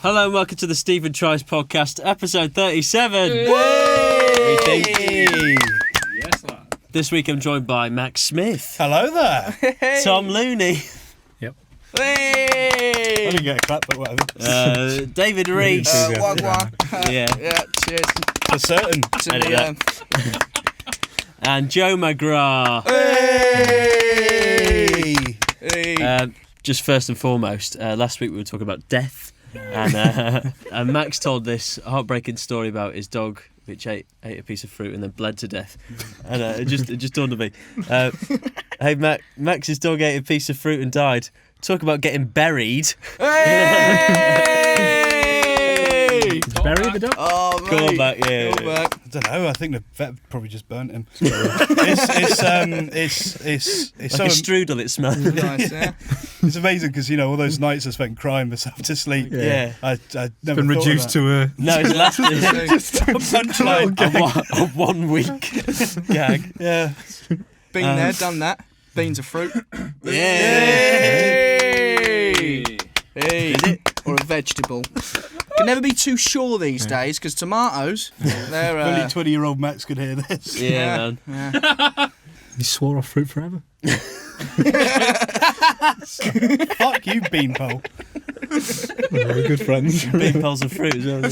Hello and welcome to the Stephen Tries podcast, episode 37. Yay! We think. Yes, lad. This week I'm joined by Max Smith, Hello there. Hey! Tom Looney, Yep. Hey! I didn't get a clap, but whatever. David Rees, Wag. yeah, Cheers. For certain. To Edit me, that. And Joe McGrath. Hey. Just first and foremost, last week we were talking about death, and Max told this heartbreaking story about his dog which ate a piece of fruit and then bled to death, and it just dawned on me. Hey, Max's dog ate a piece of fruit and died. Talk about getting buried. Hey! Bury the dog? Oh, mate. Call back, yeah. Call back. I don't know. I think the vet probably just burnt him. It's Like so a strudel, it smells. Nice, yeah. it's amazing because all those nights I spent crying myself to sleep. Yeah. I never Been thought reduced of to a No, it's lasted a punchline. a 1 week gag. Yeah. Been there, done that. Beans are fruit. Yeah. Hey. Or a vegetable. Can never be too sure these days because tomatoes, they're. Only 20-year-old Max could hear this. Yeah, man. Yeah. You swore off fruit forever. Fuck you, beanpole. Very good friends. Big piles of fruit as well.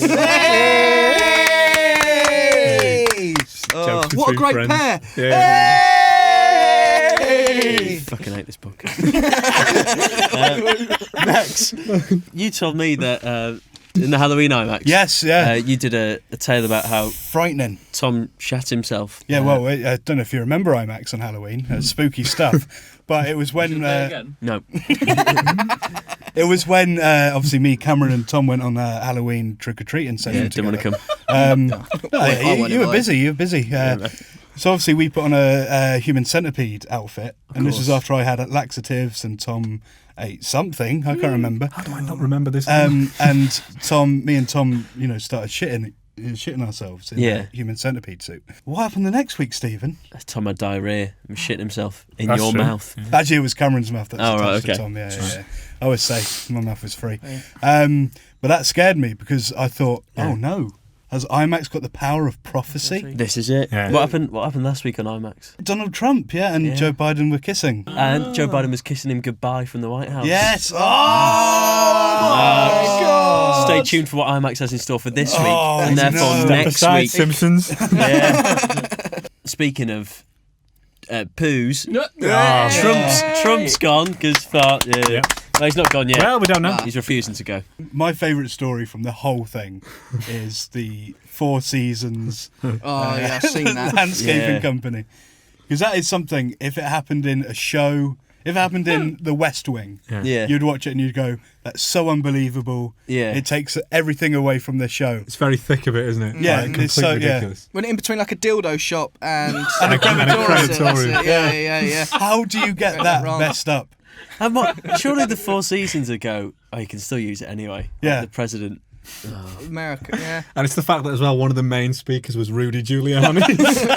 Hey! Jokes to What a food great friends. pair! Yeah. Hey! Fucking hate this podcast. Max, you told me that in the Halloween IMAX, Yes, yeah. you did a tale about how Frightening. Tom shat himself. Yeah, well, I don't know if you remember IMAX on Halloween. Spooky stuff. But it was when... No. It was when, obviously, me, Cameron and Tom went on a Halloween trick-or-treating session Yeah, didn't want to together. come. You were busy, Yeah, man. So obviously we put on a human centipede outfit, and this was course. after I had laxatives and Tom ate something, I can't remember. How do I not remember this one? And me and Tom, started shitting ourselves in Yeah. the human centipede suit. What happened the next week, Stephen? Tom had diarrhea and shit himself in That's your true. mouth. Actually, it was Cameron's mouth that was Oh, right, attached okay. to Tom. Yeah. I always say my mouth was free. But that scared me because I thought, oh no, has IMAX got the power of prophecy? This is it. Yeah. What happened last week on IMAX? Donald Trump, and Yeah. Joe Biden were kissing. And Joe Biden was kissing him goodbye from the White House. Yes. Oh, my God. Stay tuned for what IMAX has in store for this week, Oh, and therefore no. next Aside week. Simpsons. Yeah. Speaking of poos, Yeah. Trump's gone because fart. Yeah. Yeah. No, he's not gone yet. Well, we don't know. He's refusing to go. My favourite story from the whole thing is the Four Seasons Oh, yeah, I've seen that. landscaping Yeah. company. Because that is something, if it happened in a show, if it happened in The West Wing, Yeah. you'd watch it and you'd go, that's so unbelievable. Yeah. It takes everything away from the show. It's very thick of it, isn't it? Yeah, Like, it's so- completely yeah. ridiculous. Went in between like a dildo shop and a and crematorium. that's it. Yeah. How do you get that wrong. messed up? And what? Surely the Four Seasons ago. Oh, you can still use it anyway. Like Yeah. the president. America, yeah. And it's the fact that as well, one of the main speakers was Rudy Giuliani,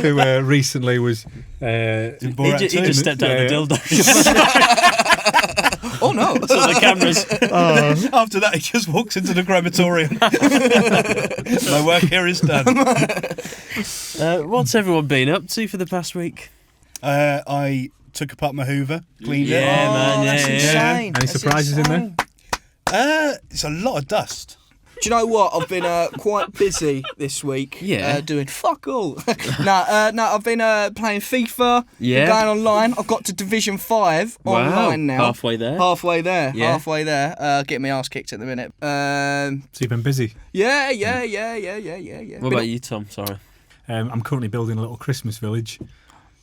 who recently was... In He Borat just 2. stepped out of the Yeah, dildo. Oh no. Saw the cameras. After that, he just walks into the crematorium. My work here is done. What's everyone been up to for the past week? I took apart my Hoover, cleaned Yeah, it. man, That's yeah. insane. Any That's surprises in insane. there? It's a lot of dust. Do you know what? I've been quite busy this week. Yeah. Doing fuck all. no, I've been playing FIFA. Yeah. Been going online. I've got to Division 5 online now. Halfway there. Halfway there. Yeah. Halfway there. Getting my ass kicked at the minute. So you've been busy. Yeah. What about you, Tom? Sorry. I'm currently building a little Christmas village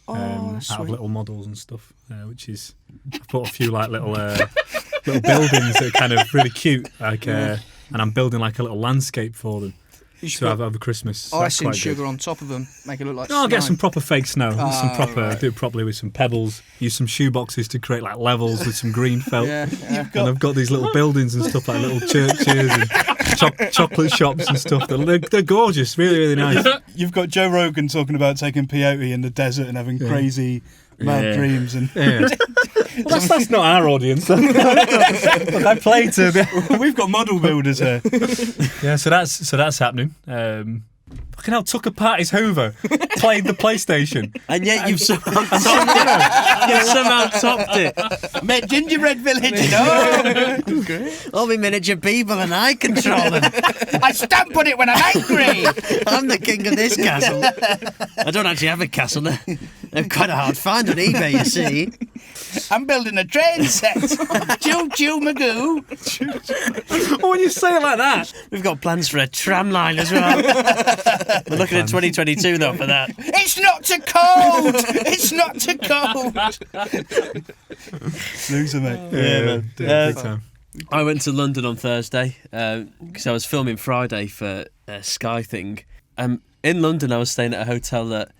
that's out of sweet. little models and stuff, which is... I've put a few like little buildings that are kind of really cute, and I'm building like a little landscape for them You should to have put over Christmas. So that's icing quite sugar good. on top of them. Make it look like No, I'll get snow. some proper fake snow. Some proper, right. do it properly with some pebbles. Use some shoe boxes to create like levels with some green felt. Yeah. And I've got these little buildings and stuff like little churches and chocolate shops and stuff. They're gorgeous, really, really nice. You've got Joe Rogan talking about taking peyote in the desert and having crazy mad dreams. And Well, that's not our audience. Look, I play to. we've got model builders here. Yeah, so that's happening. Fucking hell, took apart his Hoover, played the PlayStation. And yet you've somehow topped it. Met Gingerbread Village, you know. All my miniature people and I control them. I stamp on it when I'm angry. I'm the king of this castle. I don't actually have a castle. They're quite a hard find on eBay, you see. I'm building a train set. Choo choo magoo. Oh, when you say it like that. We've got plans for a tram line as well. We're looking at 2022 though for that. It's not too cold. It's not too cold. Loser, mate. man. Big time. I went to London on Thursday because I was filming Friday for a Sky thing. In London, I was staying at a hotel that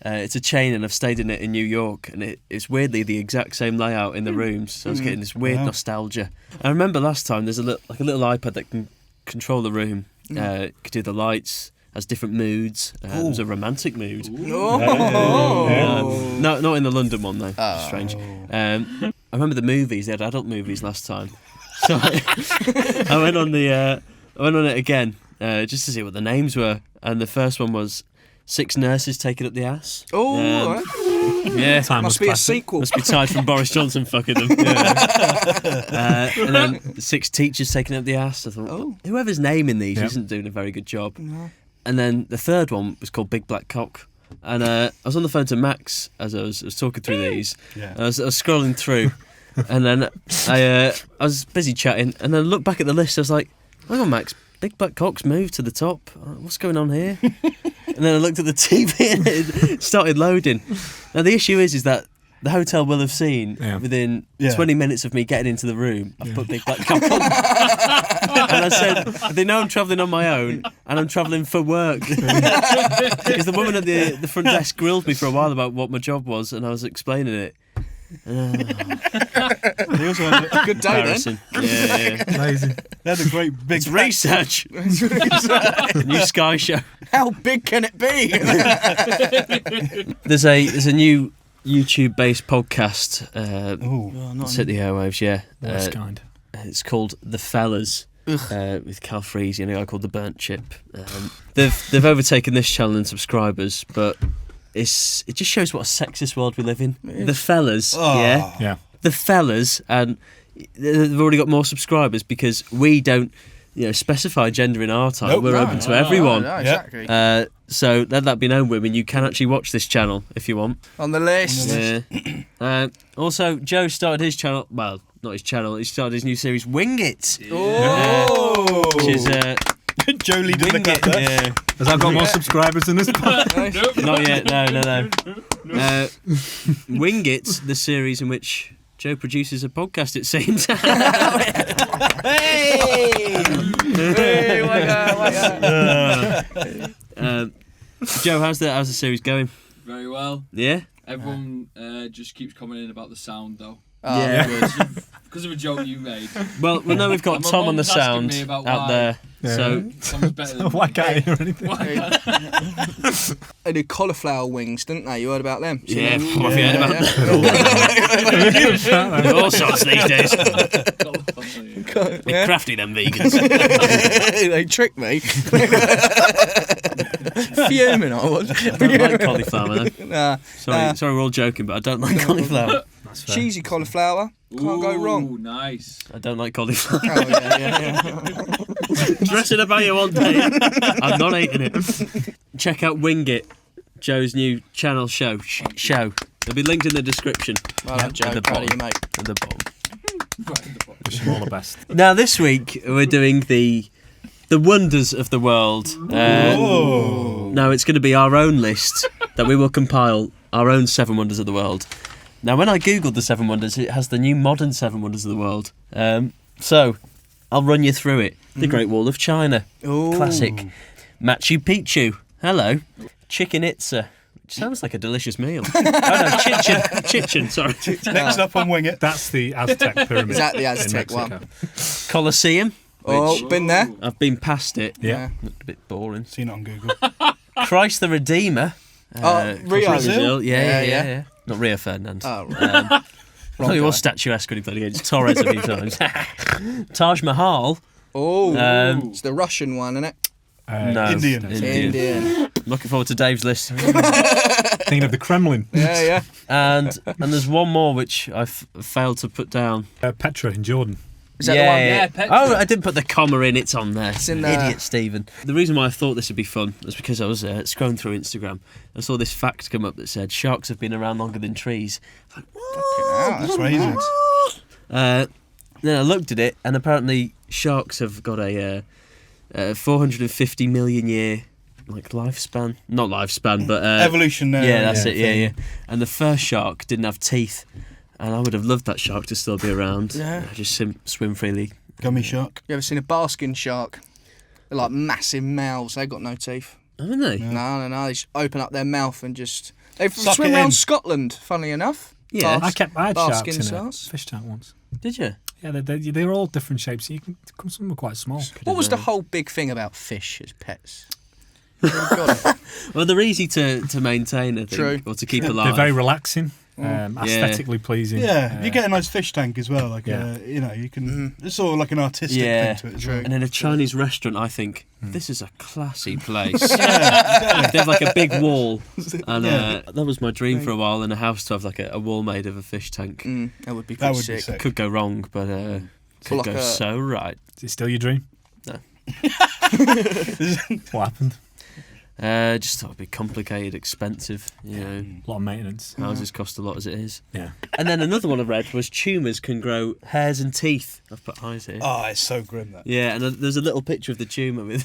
it's a chain, and I've stayed in it in New York, and it's weirdly the exact same layout in the rooms. So I was getting this weird nostalgia. I remember last time there's a little iPad that can control the room. Could do the lights. Has different moods. There was a romantic mood. Oh. No, not in the London one though. Strange. I remember the movies. They had adult movies last time, so I went on it again just to see what the names were. And the first one was 6 Nurses Taking Up the Ass. Oh, all right. Yeah, Time Must was be a classic. sequel. must be tied from Boris Johnson fucking them. Yeah. And then 6 Teachers Taking Up the Ass. I thought, whoever's naming these isn't doing a very good job. No. And then the third one was called Big Black Cock. And I was on the phone to Max as I was talking through these. Yeah. I was scrolling through, and then I was busy chatting, and then I looked back at the list. I was like, hang on, Max, Big Black Cock's moved to the top. What's going on here? And then I looked at the TV and it started loading. Now the issue is that the hotel will have seen within 20 minutes of me getting into the room, I've put Big Black Cock on. And I said, they know I'm travelling on my own and I'm travelling for work. Because the woman at the front desk grilled me for a while about what my job was, and I was explaining it. They also had a Good day then. Embarrassing. Yeah. Amazing. they had a great big It's research. New Sky show. How big can it be? There's a new YouTube-based podcast. Oh, It's at the airwaves, yeah. Worst kind. It's called The Fellas. With Cal Freese and a guy called The Burnt Chip. They've overtaken this channel in subscribers, but it just shows what a sexist world we live in. The Fellas, Yeah. The Fellas, and they've already got more subscribers because we don't, specify gender in our time. Nope. We're open to everyone. No, exactly. So let that be known, women. You can actually watch this channel if you want. On the list. Yeah. Also, Joe started his channel. Well, not his channel. He started his new series, Wing It. Oh. Which is Joe leading the Wing It. clap there. Yeah. Has that got more subscribers than this? Not yet. No. Wing It, the series in which Joe produces a podcast. It seems. Hey, Joe, how's the series going? Very well. Yeah. Everyone just keeps commenting about the sound though. Yeah. Because of a joke you made. Well, we know we've got And my Tom on the mum's asking sound me about out why. there. Yeah. So Someone's better than Why can't I hear anything? They did cauliflower wings, didn't they? You heard about them? yeah, what have you heard about that? All sorts these days. They're crafty, them vegans. They tricked me. Fuming, I was. I don't like cauliflower though. Nah. Sorry, we're all joking, but I don't like cauliflower. That's fair. Cheesy cauliflower. Can't go wrong. Ooh, nice. I don't like cauliflower. Oh, yeah. Dress it about you one day. I'm not eating it. Check out Wing It, Joe's new channel show. There'll be linked in the description. Well done, Joe. At the Proud of you, bottom. mate. At the bottom. Wish them all the best. Now this week we're doing the wonders of the world. Now it's going to be our own list that we will compile, our own 7 wonders of the world. Now when I googled the 7 wonders, it has the new modern 7 wonders of the world. So I'll run you through it. The Great Wall of China, Ooh. classic. Machu Picchu, hello. Chichen Itza, which sounds like a delicious meal. Oh no, Chichen, sorry. Next up on Wing It. That's the Aztec pyramid. Is that the in Aztec Mexico. one? Colosseum, Oh, been there. I've been past it. Yeah. Looked a bit boring. Seen it on Google. Christ the Redeemer. Rio. Brazil. Yeah. Yeah. Not Rio Ferdinand. Oh, right. I thought he was statuesque when he played against Torres a few times. Taj Mahal. Oh, Um, it's the Russian one, isn't it? No. Indian. Indian. Looking forward to Dave's list. Thinking of the Kremlin. Yeah. and there's one more which I failed to put down. Petra in Jordan. Is that the one? Yeah, Petra. Oh, I didn't put the comma in. It's on there. It's in there. Idiot Stephen. The reason why I thought this would be fun was because I was scrolling through Instagram. I saw this fact come up that said sharks have been around longer than trees. Like, Wow, That's crazy. then I looked at it, and apparently sharks have got a 450 million year lifespan. Not lifespan, but Evolutionary. yeah, that's it. thing. Yeah. And the first shark didn't have teeth, and I would have loved that shark to still be around. Yeah. Just swim freely. Gummy shark. You ever seen a basking shark? They're like massive mouths. They've got no teeth. Haven't they? Yeah. No. They just open up their mouth and just... They Suck swim it around in. Scotland, funnily enough. Yeah. I had Basking sharks in a sharks. fish tank once. Did you? Yeah, they're all different shapes. Some were quite small. What was the whole big thing about fish as pets? Got it. Well, they're easy to maintain, I think, True. or to keep alive. They're very relaxing, aesthetically pleasing. Yeah, you get a nice fish tank as well. Like, Yeah. you can. It's sort of like an artistic Yeah. thing to it. As True. well. And in a Chinese restaurant, I think this is a classy place. Yeah, They have like a big wall, and Yeah. that was my dream for a while in a house to have like a wall made of a fish tank. That would be that pretty would be sick. sick. Could go wrong, but could like go a- so right. Is it still your dream? No. What happened? Just thought it'd be complicated, expensive. You know, A lot of maintenance. houses cost a lot as it is. Yeah. And then another one I read was tumours can grow hairs and teeth. I've put eyes here. Oh, it's so grim that. Yeah, and there's a little picture of the tumour with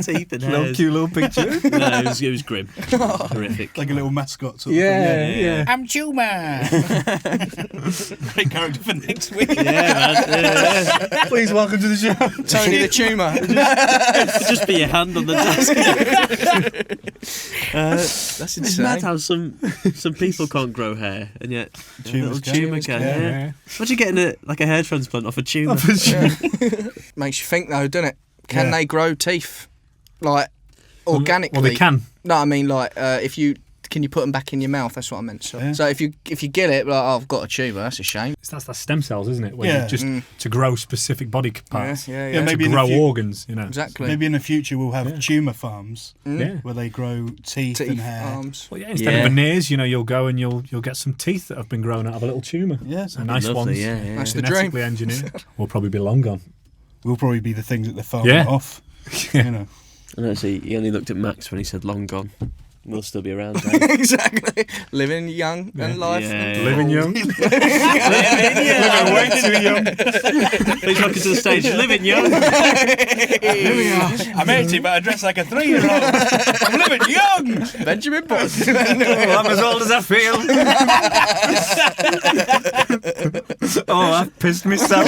teeth and hairs. little picture. No, it was grim. Horrific. Like a little mascot sort Yeah. I'm Chuma. Great character for next week. Yeah. Please welcome to the show. Tony the Tumour. Just be your hand on the desk. That's It's insane. mad how some people can't grow hair, and yet a Tumours little can. tumour can. Yeah. Yeah. Imagine getting a hair transplant off a tumour. Makes you think though, doesn't it? Can Yeah. they grow teeth? Like, organically? Well, they can. No, I mean, like, if you... Can you put them back in your mouth? That's what I meant. So, Yeah. so if you get it, like, oh, I've got a tumour, that's a shame. That's stem cells, isn't it? Where Yeah. you just to grow specific body parts. Yeah, Yeah, maybe to in the grow few- organs, you know. Exactly. Maybe in the future we'll have Yeah. tumour farms Yeah. where they grow teeth and Teeth, hair. arms. Well, yeah, instead Yeah. of veneers, you'll go and you'll get some teeth that have been grown out of a little tumour. Yeah, So nice Lovely, ones. yeah. That's the Genetically engineered. We'll probably be long gone. we'll probably be the things that they're farming Yeah. off. Yeah. You know. I know, so he only looked at Max when he said long gone. We'll still be around. Dave. Exactly. Living young and life. Yeah. Living young. Living way too young. Please welcome to the stage. Living young. I'm 80, but I dress like a 3-year-old. I'm living young. Benjamin Button. I'm as old as I feel. I've pissed myself.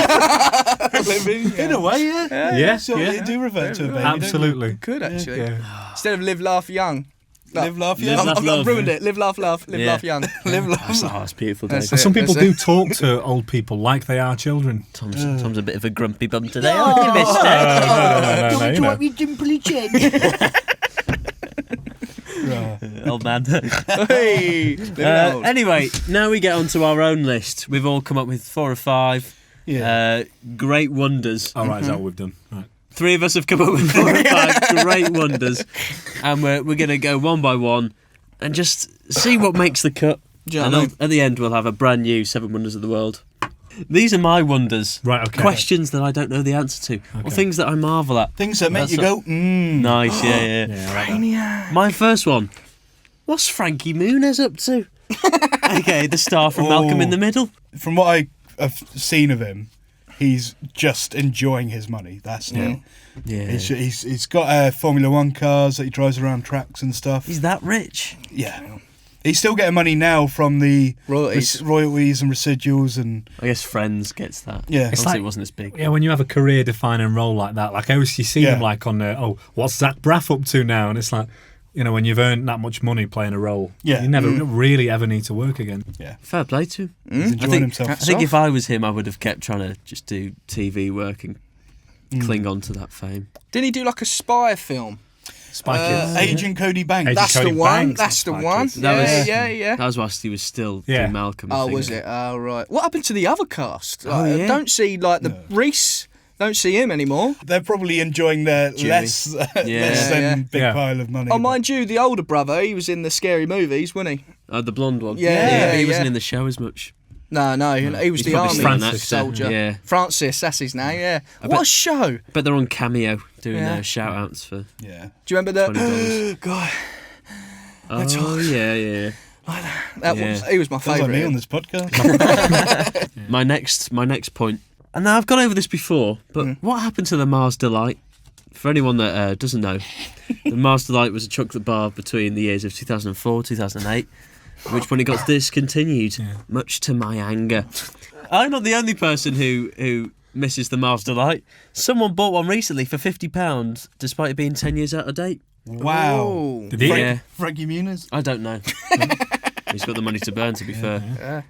In a way, yeah. Yeah, So yeah. you do revert to a baby. Absolutely. Could actually. Yeah. Instead of live, laugh, young. Live, laugh, Live, young. laugh, I've love. ruined it. Live, laugh, laugh. Live, Yeah. laugh, young. Live, laugh. That's beautiful, That's Dave. it. Some people That's do it. talk to old people like they are children. Tom's a bit of a grumpy bum today, aren't you, mister? No, you know. me dimply chin. Right. Old man. Hey. Living old. Anyway, now we get onto our own list. We've all come up with 4 or 5 Yeah. great wonders. All right, is that what we've done? Right. 3 of us have come up with 4 or 5 great wonders, and we're going to go one by one and just see what makes the cut. Do you know And what I mean? at the end, we'll have a brand new 7 Wonders of the World. These are my wonders. Right, okay. Questions that I don't know the answer to, or Okay. things that I marvel at. Things that make That's you go, Nice, yeah. Yeah, I like that. My first one. What's Frankie Muniz up to? Okay, the star from Malcolm in the Middle. From what I have seen of him, he's just enjoying his money. That's it. Yeah. He's got Formula 1 cars that he drives around tracks and stuff. He's that rich. Yeah. He's still getting money now from the Royalties. royalties and residuals and I guess Friends gets that. Yeah. Obviously It's like- it wasn't as big. Yeah, when you have a career-defining role like that, like I always see them Yeah. like on, what's Zach Braff up to now? And it's like, when you've earned that much money playing a role, Yeah. you never really ever need to work again. Fair play to him. he's enjoying himself. I think if I was him, I would have kept trying to just do TV work and cling on to that fame. Didn't he do like a spy film? Spy Kids. Agent Cody Banks. Agent That's Cody the one. Banks That's the and Spy one. Kids. Yeah. That was whilst he was still Yeah. doing Malcolm. I Oh, think. was it? Oh, right. What happened to the other cast? Oh, Like, yeah. I don't see like the Reese. Don't see him anymore. They're probably enjoying their Jimmy. less than Yeah. big Yeah. pile of money. Oh, mind you, the older brother, he was in the scary movies, wasn't he? The blonde one. Yeah, but he wasn't yeah. in the show as much. No, he was He's the probably army still an Francis, actor. soldier. Yeah. Francis, that's his name. Yeah. I What bet- a show! But they're on Cameo doing Yeah. shout outs for Yeah. Do you remember the $20. God? Oh yeah. That Yeah. was he was my Sounds like me on favourite. this podcast. My next point. And now I've gone over this before, but what happened to the Mars Delight? For anyone that doesn't know, the Mars Delight was a chocolate bar between the years of 2004 2008, at which point it got discontinued, much to my anger. I'm not the only person who misses the Mars Delight. Someone bought one recently for £50, despite it being 10 years out of date. Wow. Oh. Did he? Yeah, Frankie Muniz. I don't know. He's got the money to burn, to be fair.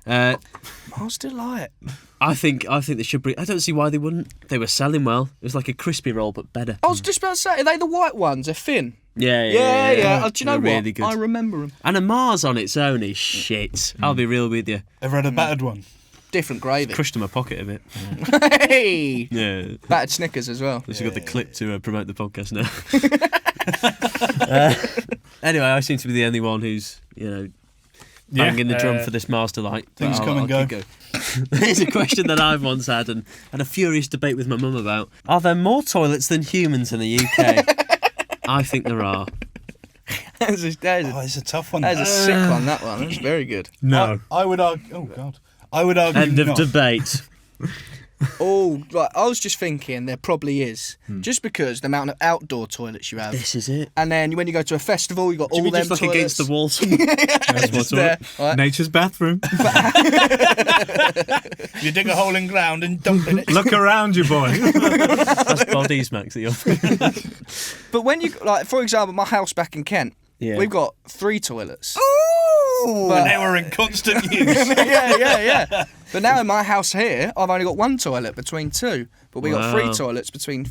Mars Delight. I think they should bring. I don't see why they wouldn't. They were selling well. It was like a crispy roll, but better. I was just about to say, are they the white ones? They're thin. Yeah. Oh, do you know They're what? really good. I remember them. And a Mars on its own is shit. I'll be real with you. Ever had a battered one? Different gravy. Crushed in my pocket a bit. Hey! Yeah. Battered Snickers as well. She's got the clip to promote the podcast now. Anyway, I seem to be the only one who's, banging the drum for this Mars Delight. but Things come and go. keep going. Here's a question that I've once had and had a furious debate with my mum about. Are there more toilets than humans in the UK? I think there are. That is Oh, it's a tough one. a sick one, that one. That's very good. No. I would argue. Oh God. I would argue. End of not. debate. Oh, right. I was just thinking there probably is. Just because the amount of outdoor toilets you have. This is it. And then when you go to a festival, you got all Should we them just look toilets. against the wall? That's Just one there, toilet. right? Nature's bathroom. You dig a hole in ground and dump in it. Look around you, boy. That's bodies, Max. That you're... But when you, like, for example, my house back in Kent, Yeah. we've got 3 toilets. Ooh, and they were in constant use. yeah. But now in my house here, I've only got 1 toilet between 2. But we got 3 Wow. toilets between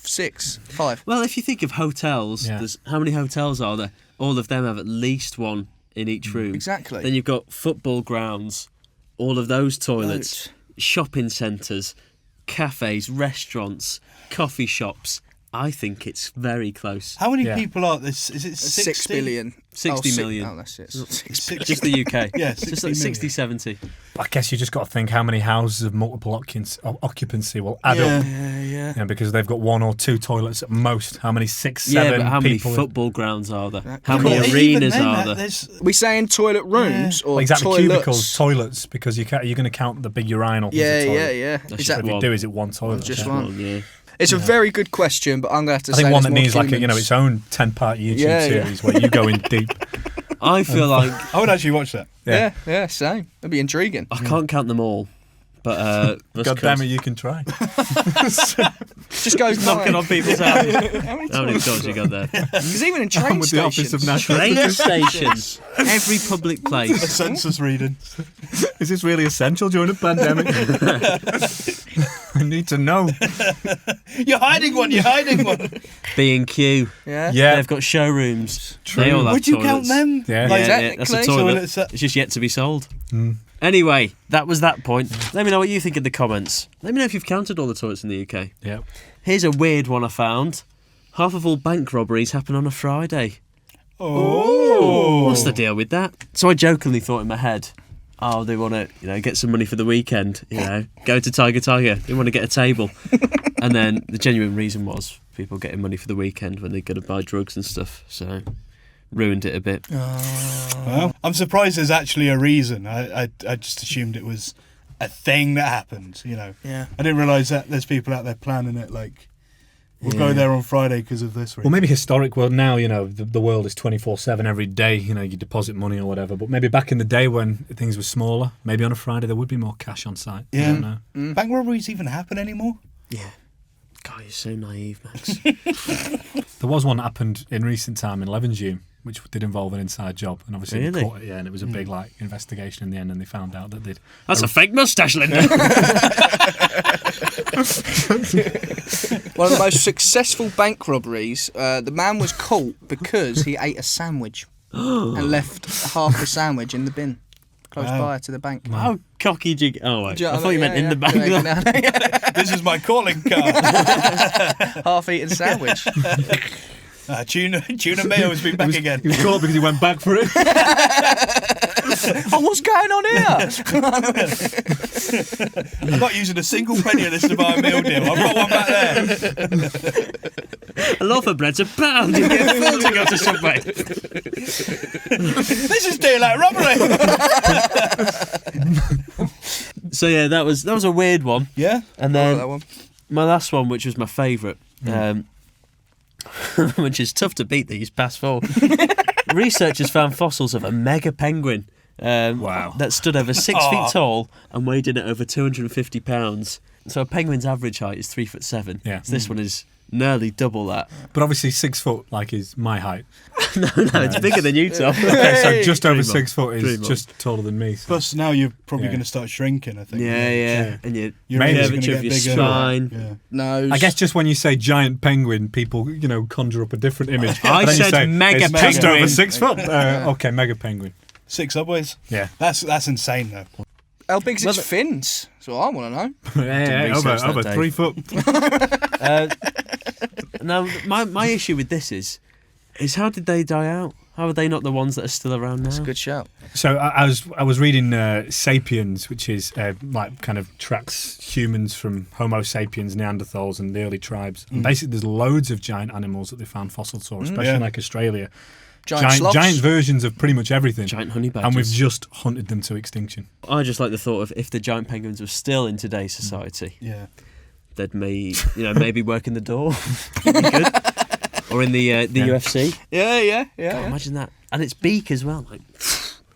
6, 5. Well, if you think of hotels, Yeah. there's how many hotels are there? All of them have at least one in each room. Exactly. Then you've got football grounds, all of those toilets, Loads. shopping centres, cafes, restaurants, coffee shops. I think it's very close. How many Yeah. people are this? Is it 60? 6 billion. 60 oh, million. Oh, that's it. 6 Six- Just the UK. Yeah, Just 60 like 60, million. 70. I guess you just got to think how many houses of multiple occupancy will add up. Yeah. Because they've got 1 or 2 toilets at most. How many 6, Yeah, 7 but how many people? football grounds are there? Exactly. How many Well, even arenas then, are there? there's- We saying toilet rooms or Well, exactly, toilets? cubicles, toilets, because you're going to count the big urinal. Yeah, as a toilet. yeah. That's Is just that, If you one. do, is it 1 toilet? Just Yeah. one. Yeah. it's a very good question, but I'm going to have to I say think one that there's more needs like humans. its own 10-part YouTube Yeah, yeah. series where you go in deep. I feel like I would actually watch that. Yeah, same. That'd be intriguing. I can't count them all, but God damn it, you can try. Just go knocking on people's houses. How many How many doors you got there? Because even in train I'm with the Office stations. of National Train stations, every public A place. census reading. Is this really essential during a pandemic? I need to know. You're hiding one. You're hiding one. B&Q, Yeah. Yeah. they've got showrooms. True. They all have Would you count toilets. them? Yeah. Like, Yeah, that's a Technically. toilet. Toilets that- It's just yet to be sold. Anyway, that was that point. Let me know what you think in the comments. Let me know if you've counted all the toilets in the UK. Yeah. Here's a weird one I found. Half of all bank robberies happen on a Friday. Oh. What's the deal with that? So I jokingly thought in my head, oh, they want to, get some money for the weekend, go to Tiger. They want to get a table. And then the genuine reason was people getting money for the weekend when they're going to buy drugs and stuff. So ruined it a bit. Well, I'm surprised there's actually a reason. I just assumed it was a thing that happened, Yeah. I didn't realise that there's people out there planning it, like, we'll Yeah. go there on Friday because of this. Well, maybe historic. Well, now, the world is 24/7 every day. You deposit money or whatever. But maybe back in the day when things were smaller, maybe on a Friday there would be more cash on site. I Yeah. don't know. Bank robberies even happen anymore? Yeah. God, you're so naive, Max. There was one that happened in recent time in Levenshulme which did involve an inside job, and obviously Really? they caught it, and it was a big investigation in the end, and they found out that they'd. That's a fake moustache, Linda. One of the most successful bank robberies. The man was caught because he ate a sandwich and left half the sandwich in the bin close by to the bank. How cocky do you... Oh, wait. Do you know I what thought you meant in the bank. bank. This is my calling card. Half-eaten sandwich. Tuna Mayo has been back again. He was caught because he went back for it. Oh, what's going on here? I'm not using a single penny of this to buy a meal deal. I've got one back there. A loaf of bread's £1. You get full to go to Subway. This is daylight robbery. So yeah, that was a weird one. Yeah. And I like then that one. my last one, which was my favourite, which is tough to beat these past four. Researchers found fossils of a mega penguin. Wow. That stood over 6 feet tall and weighed in at over 250 pounds. So a penguin's average height is 3'7". Yeah. So this one is nearly double that. But obviously 6 foot is my height. No, it's bigger than you, Tom. Okay, so just over Dream on. 6 foot is Dream on. just taller than me. So. Plus, now you're probably Yeah. going to start shrinking, I think. Yeah. And your Your ears are curvature gonna of get your bigger. spine. Yeah. Nose. I guess just when you say giant penguin, people conjure up a different image. I But then you said say, mega it's just penguin. over 6 foot. Okay, mega penguin. 6 Subways. Yeah. That's insane, though. How big's its Well, fins? That's what I want to know. Yeah, research over that, 3 Dave. foot. Now, my issue with this is how did they die out? How are they not the ones that are still around now? That's a good shout. So I was reading *Sapiens*, which is like kind of tracks humans from Homo sapiens, Neanderthals, and the early tribes. And basically, there's loads of giant animals that they found fossils for, especially in like Australia. Sloths. Giant versions of pretty much everything. Giant honey badgers. And we've just hunted them to extinction. I just like the thought of if the giant penguins were still in today's society, Yeah. they'd maybe work in the door, That'd be good. Or in the UFC. Yeah. God, imagine that, and its beak as well, like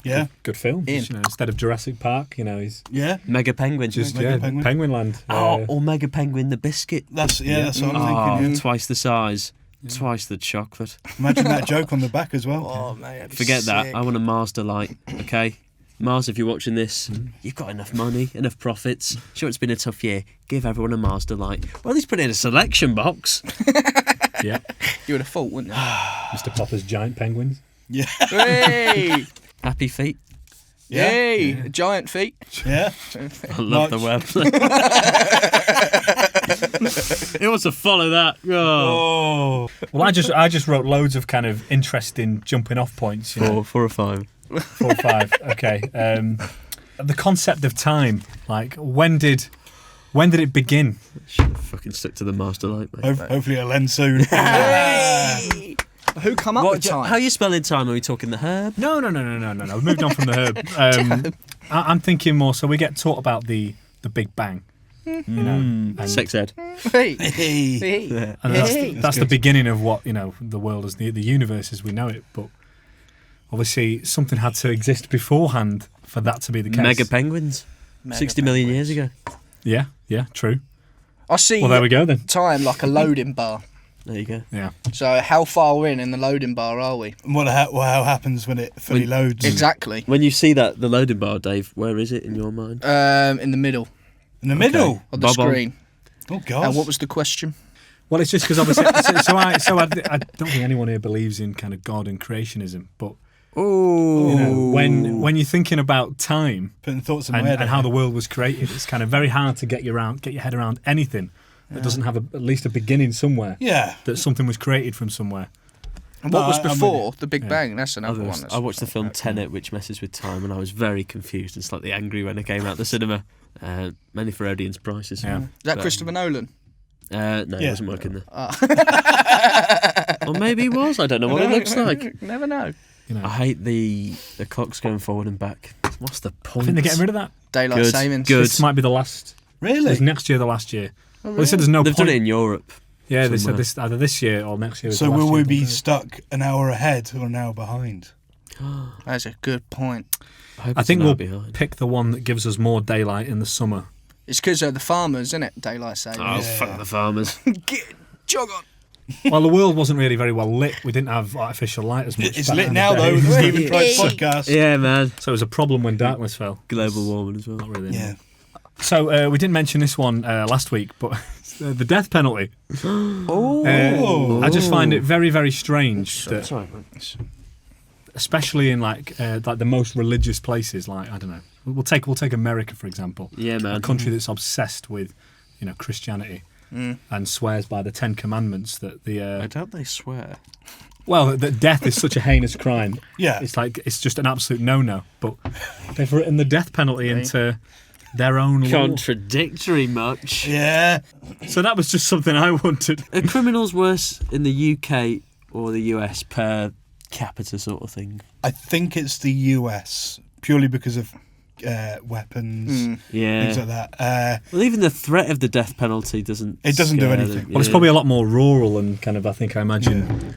Yeah. Good film. In. Instead of Jurassic Park, he's Yeah. mega penguin. just Mega Penguin. Penguin Land. or mega penguin the biscuit. That's what I'm thinking. Twice the size, twice the chocolate. Imagine that joke on the back as well. Oh, mate. that'd be Forget that. sick. I want a Mars delight. Okay. Mars, if you're watching this, you've got enough money, enough profits. Sure, it's been a tough year. Give everyone a Mars delight. Well, he's put it in a selection box. Yeah. You would have thought, wouldn't you? Mr. Popper's giant penguins. Yeah. Hey! Happy feet. Yeah. Hey! Giant feet. Yeah. I love the wordplay. He wants to follow that. Oh. Well, I just wrote loads of kind of interesting jumping off points. 4 or 5. 4 or 5. Okay. The concept of time, like when did it begin? Should have fucking stuck to the Mars delight, mate. Hopefully it'll end soon. Hey! Who come up with time? How are you spelling time? Are we talking the herb? No. We've moved on from the herb. I'm thinking more. So we get taught about the Big Bang. And Sex ed. Hey! Hey. Hey! And that's the beginning of what the world as the universe as we know it. But obviously, something had to exist beforehand for that to be the case. Mega penguins. 60 million years ago. Yeah, true. I see Well, there we go then. time like a loading bar. There you go. Yeah. So how far in the loading bar are we? How happens when it fully loads? Exactly. When you see the loading bar, Dave, where is it in your mind? In the middle In the middle. of the Bob on. screen. Oh God. And what was the question? Well, it's just because obviously, I don't think anyone here believes in kind of God and creationism, but Oh, when you're thinking about time Putting thoughts in my and, head. and how the world was created, it's kind of very hard to get your head around anything that doesn't have at least a beginning somewhere. Yeah. That something was created from somewhere. And what was I'm with before the Big Bang? That's another one. I watched the film Tenet, which messes with time, and I was very confused and slightly angry when I came out the cinema. Mainly for Odeon's prices. Yeah. Is that But- Christopher Nolan? No, he Yeah. wasn't working there. Or maybe he was. I don't know what it looks like. Never know. I hate the clocks going forward and back. What's the point? I think they're getting rid of that. Daylight Good, savings. good. This might be the last. Really? Is next year the last year? Well, they said there's no They've point. done it in Europe. Yeah, they somewhere. said this either this year or next year. is So the last will we year be they'll do it. stuck an hour ahead or an hour behind? That's a good point. I I think we'll behind. pick the one that gives us more daylight in the summer. It's because of the farmers, isn't it? Daylight savings. Oh, fuck the farmers. Get jog on. Well, the world wasn't really very well lit. We didn't have artificial light as much. It's back lit in the now, day. though, with the Stephen Trice podcast. Yeah, man. So it was a problem when darkness fell. Global warming as well. Not really. Yeah. So we didn't mention this one last week, but the death penalty. I just find it very, very strange that, Sorry, man. especially in like the most religious places, like I don't know, we'll take America for example, Yeah, man. a country that's obsessed with, Christianity and swears by the Ten Commandments that I doubt they swear. that death is such a heinous crime. Yeah. It's just an absolute no-no. But they've written the death penalty into their own law. Contradictory much. Yeah. So that was just something I wanted. Are criminals worse in the UK or the US per capita sort of thing? I think it's the US, purely because of weapons, Yeah. things like that. Well, even the threat of the death penalty doesn't. It doesn't do scare anything. them. Well, it's Yeah. probably a lot more rural and kind of, I imagine,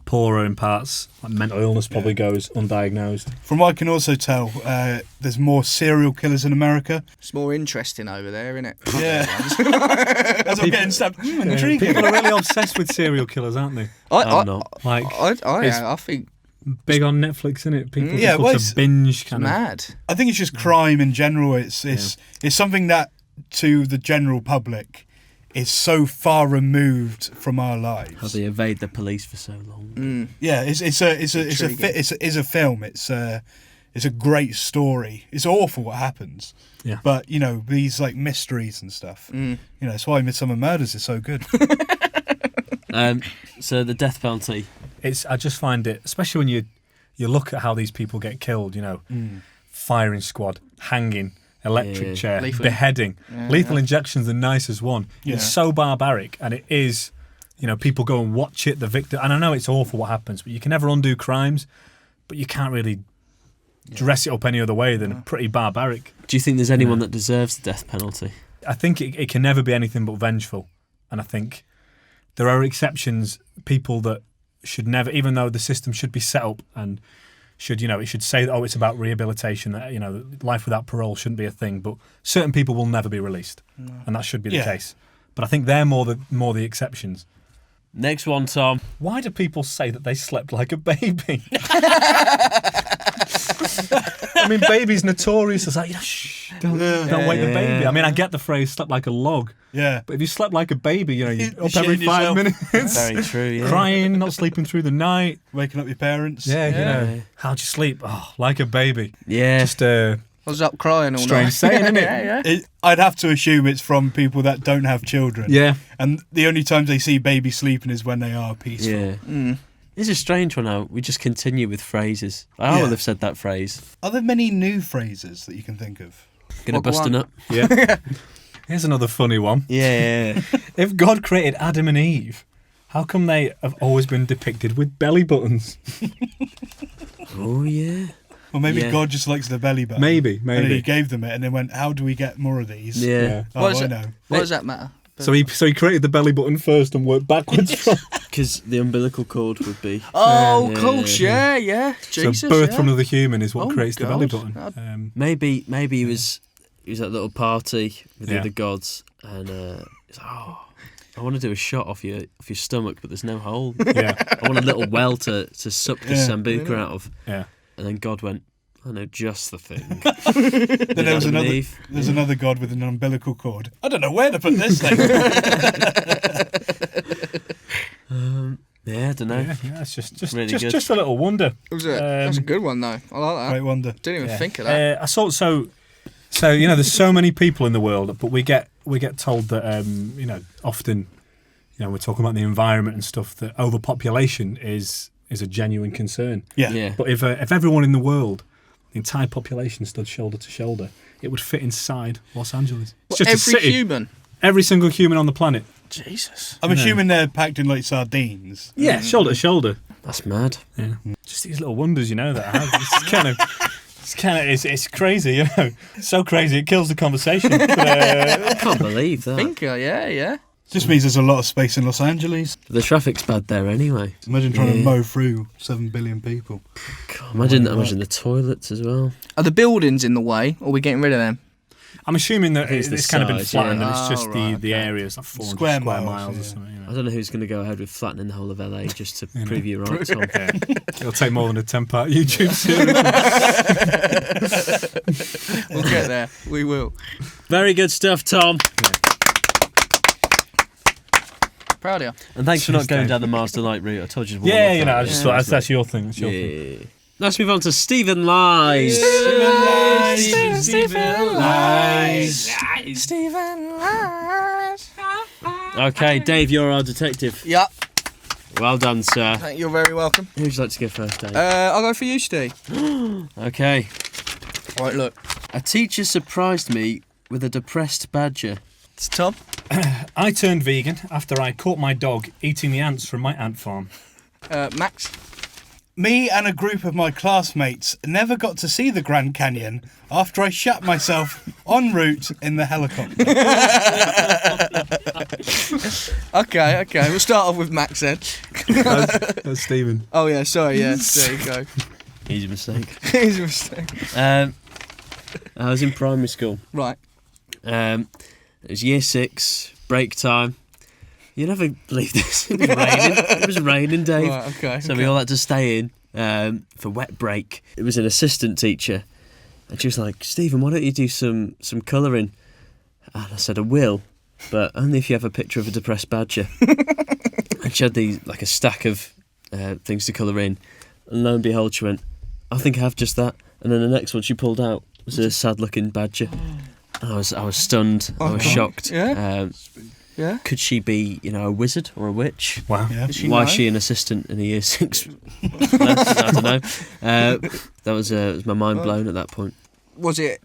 poorer in parts. Like mental illness probably goes undiagnosed. From what I can also tell, there's more serial killers in America. It's more interesting over there, isn't it? Yeah. As I'm getting stabbed. Intriguing. People are really obsessed with serial killers, aren't they? I'm not. Like, I think big on Netflix, isn't it? People Yeah, just well, love to binge kind of. mad. I think it's just crime in general. It's something that, to the general public, is so far removed from our How lives. they evade the police for so long. Yeah, it's a film. It's a great story. It's awful what happens. Yeah. But these like mysteries and stuff. That's why Midsomer Murders is so good. So the death penalty. I just find it, especially when you look at how these people get killed. Firing squad, hanging, electric Yeah. chair, Lethal. beheading. Yeah, Lethal yeah. injection's the nicest one. Yeah. It's so barbaric, and it is. People go and watch it. The victim, and I know it's awful what happens, but you can never undo crimes. But you can't really dress it up any other way than pretty barbaric. Do you think there's anyone that deserves the death penalty? I think it can never be anything but vengeful, and I think there are exceptions. People that should never, even though the system should be set up and should, it should say that, it's about rehabilitation, that, life without parole shouldn't be a thing, but certain people will never be released, and that should be the case. But I think they're more the exceptions. Next one, Tom. Why do people say that they slept like a baby? I mean, baby's notorious as like, shh, don't wake the baby. I mean, I get the phrase slept like a log, Yeah. but if you slept like a baby, you're up shitting every 5 yourself. minutes. Very true, yeah. Crying, not sleeping through the night. Waking up your parents. Yeah. How'd you sleep? Oh, like a baby. Yeah. Just I was up crying all strange night. saying, isn't it? Yeah. I'd have to assume it's from people that don't have children. Yeah. And the only times they see babies sleeping is when they are peaceful. Yeah. It's a strange one now. We just continue with phrases. I would have said that phrase. Are there many new phrases that you can think of? Gonna bust a nut. Yeah. Here's another funny one. Yeah. If God created Adam and Eve, how come they have always been depicted with belly buttons? Oh, yeah. Or maybe Yeah. God just likes the belly button. Maybe. And then he gave them it and then went, how do we get more of these? Yeah. Oh, What, is I it, know. what does that matter? So he created the belly button first and worked backwards from. Because the umbilical cord would be. Oh, Yeah. of course, yeah. Jesus, So birth yeah. from another human is what Oh, creates the belly God. button. Maybe he was at a little party with the Yeah. other gods and he's like, I want to do a shot off your stomach, but there's no hole. Yeah. I want a little well to suck the Yeah. sambuca out of. Yeah. And then God went, I know just the thing. Then there was Adam and another. Eve. There's another God with an umbilical cord. I don't know where to put this thing. Yeah, I don't know. Yeah, it's just Really good. just a little wonder. That's a good one, though. I like that. Great wonder. Didn't even Yeah. think of that. I saw so there's so many people in the world, but we get told that often we're talking about the environment and stuff, that overpopulation is a genuine concern. Yeah. Yeah. But if everyone in the world, the entire population, stood shoulder to shoulder, it would fit inside Los Angeles. It's just a Every city. human. Every single human on the planet. Jesus. I'm assuming they're packed in like sardines. Yeah, shoulder to shoulder. That's mad. Yeah. Just these little wonders, that I have. It's crazy, So crazy it kills the conversation. But, I can't believe that. Thinker, yeah. Just means there's a lot of space in Los Angeles. The traffic's bad there anyway. Imagine trying to Yeah. mow through 7 billion people. God, imagine the toilets as well. Are the buildings in the way, or are we getting rid of them? I'm assuming that It's it's the kind of been size, flattened yeah. and it's just Oh, right, the okay. area. It's like 400 Square square miles, miles or yeah. something. I don't know who's going to go ahead with flattening the whole of LA just to You know. prove you right, Tom. Yeah. It'll take more than a 10-part YouTube series. We'll get there. We will. Very good stuff, Tom. Proud of you. And thanks for not Cheers, going Dave. down the Master Light route. I told you to warm Yeah, up you know, that. I just thought that's your thing. It's your thing. Yeah. Let's move on to Stephen Lies. Stephen Lies. Stephen Lies. Okay, Dave, you're our detective. Yep. Well done, sir. You're very welcome. Who would you like to go first, Dave? I'll go for you, Steve. Okay. Right, look. A teacher surprised me with a depressed badger. It's Tom. I turned vegan after I caught my dog eating the ants from my ant farm. Max. Me and a group of my classmates never got to see the Grand Canyon after I shat myself en route in the helicopter. Okay. We'll start off with Max then. That's Stephen. Oh, yeah, sorry, yeah. There you go. Easy mistake. Here's a mistake. I was in primary school. Right. It was year 6, break time. You never believe this. It was raining. It was raining, Dave. Right, okay. So we all had to stay in for wet break. It was an assistant teacher, and she was like, "Stephen, why don't you do some colouring?" And I said, "I will, but only if you have a picture of a depressed badger." And she had like a stack of things to colour in, and lo and behold, she went, "I think I have just that." And then the next one she pulled out was a sad-looking badger. And I was stunned. I was shocked. Yeah. Yeah. Could she be, a wizard or a witch? Wow. Yeah. Does she Why know? is she an assistant in a year 6? I don't know. That was my mind blown at that point. Was it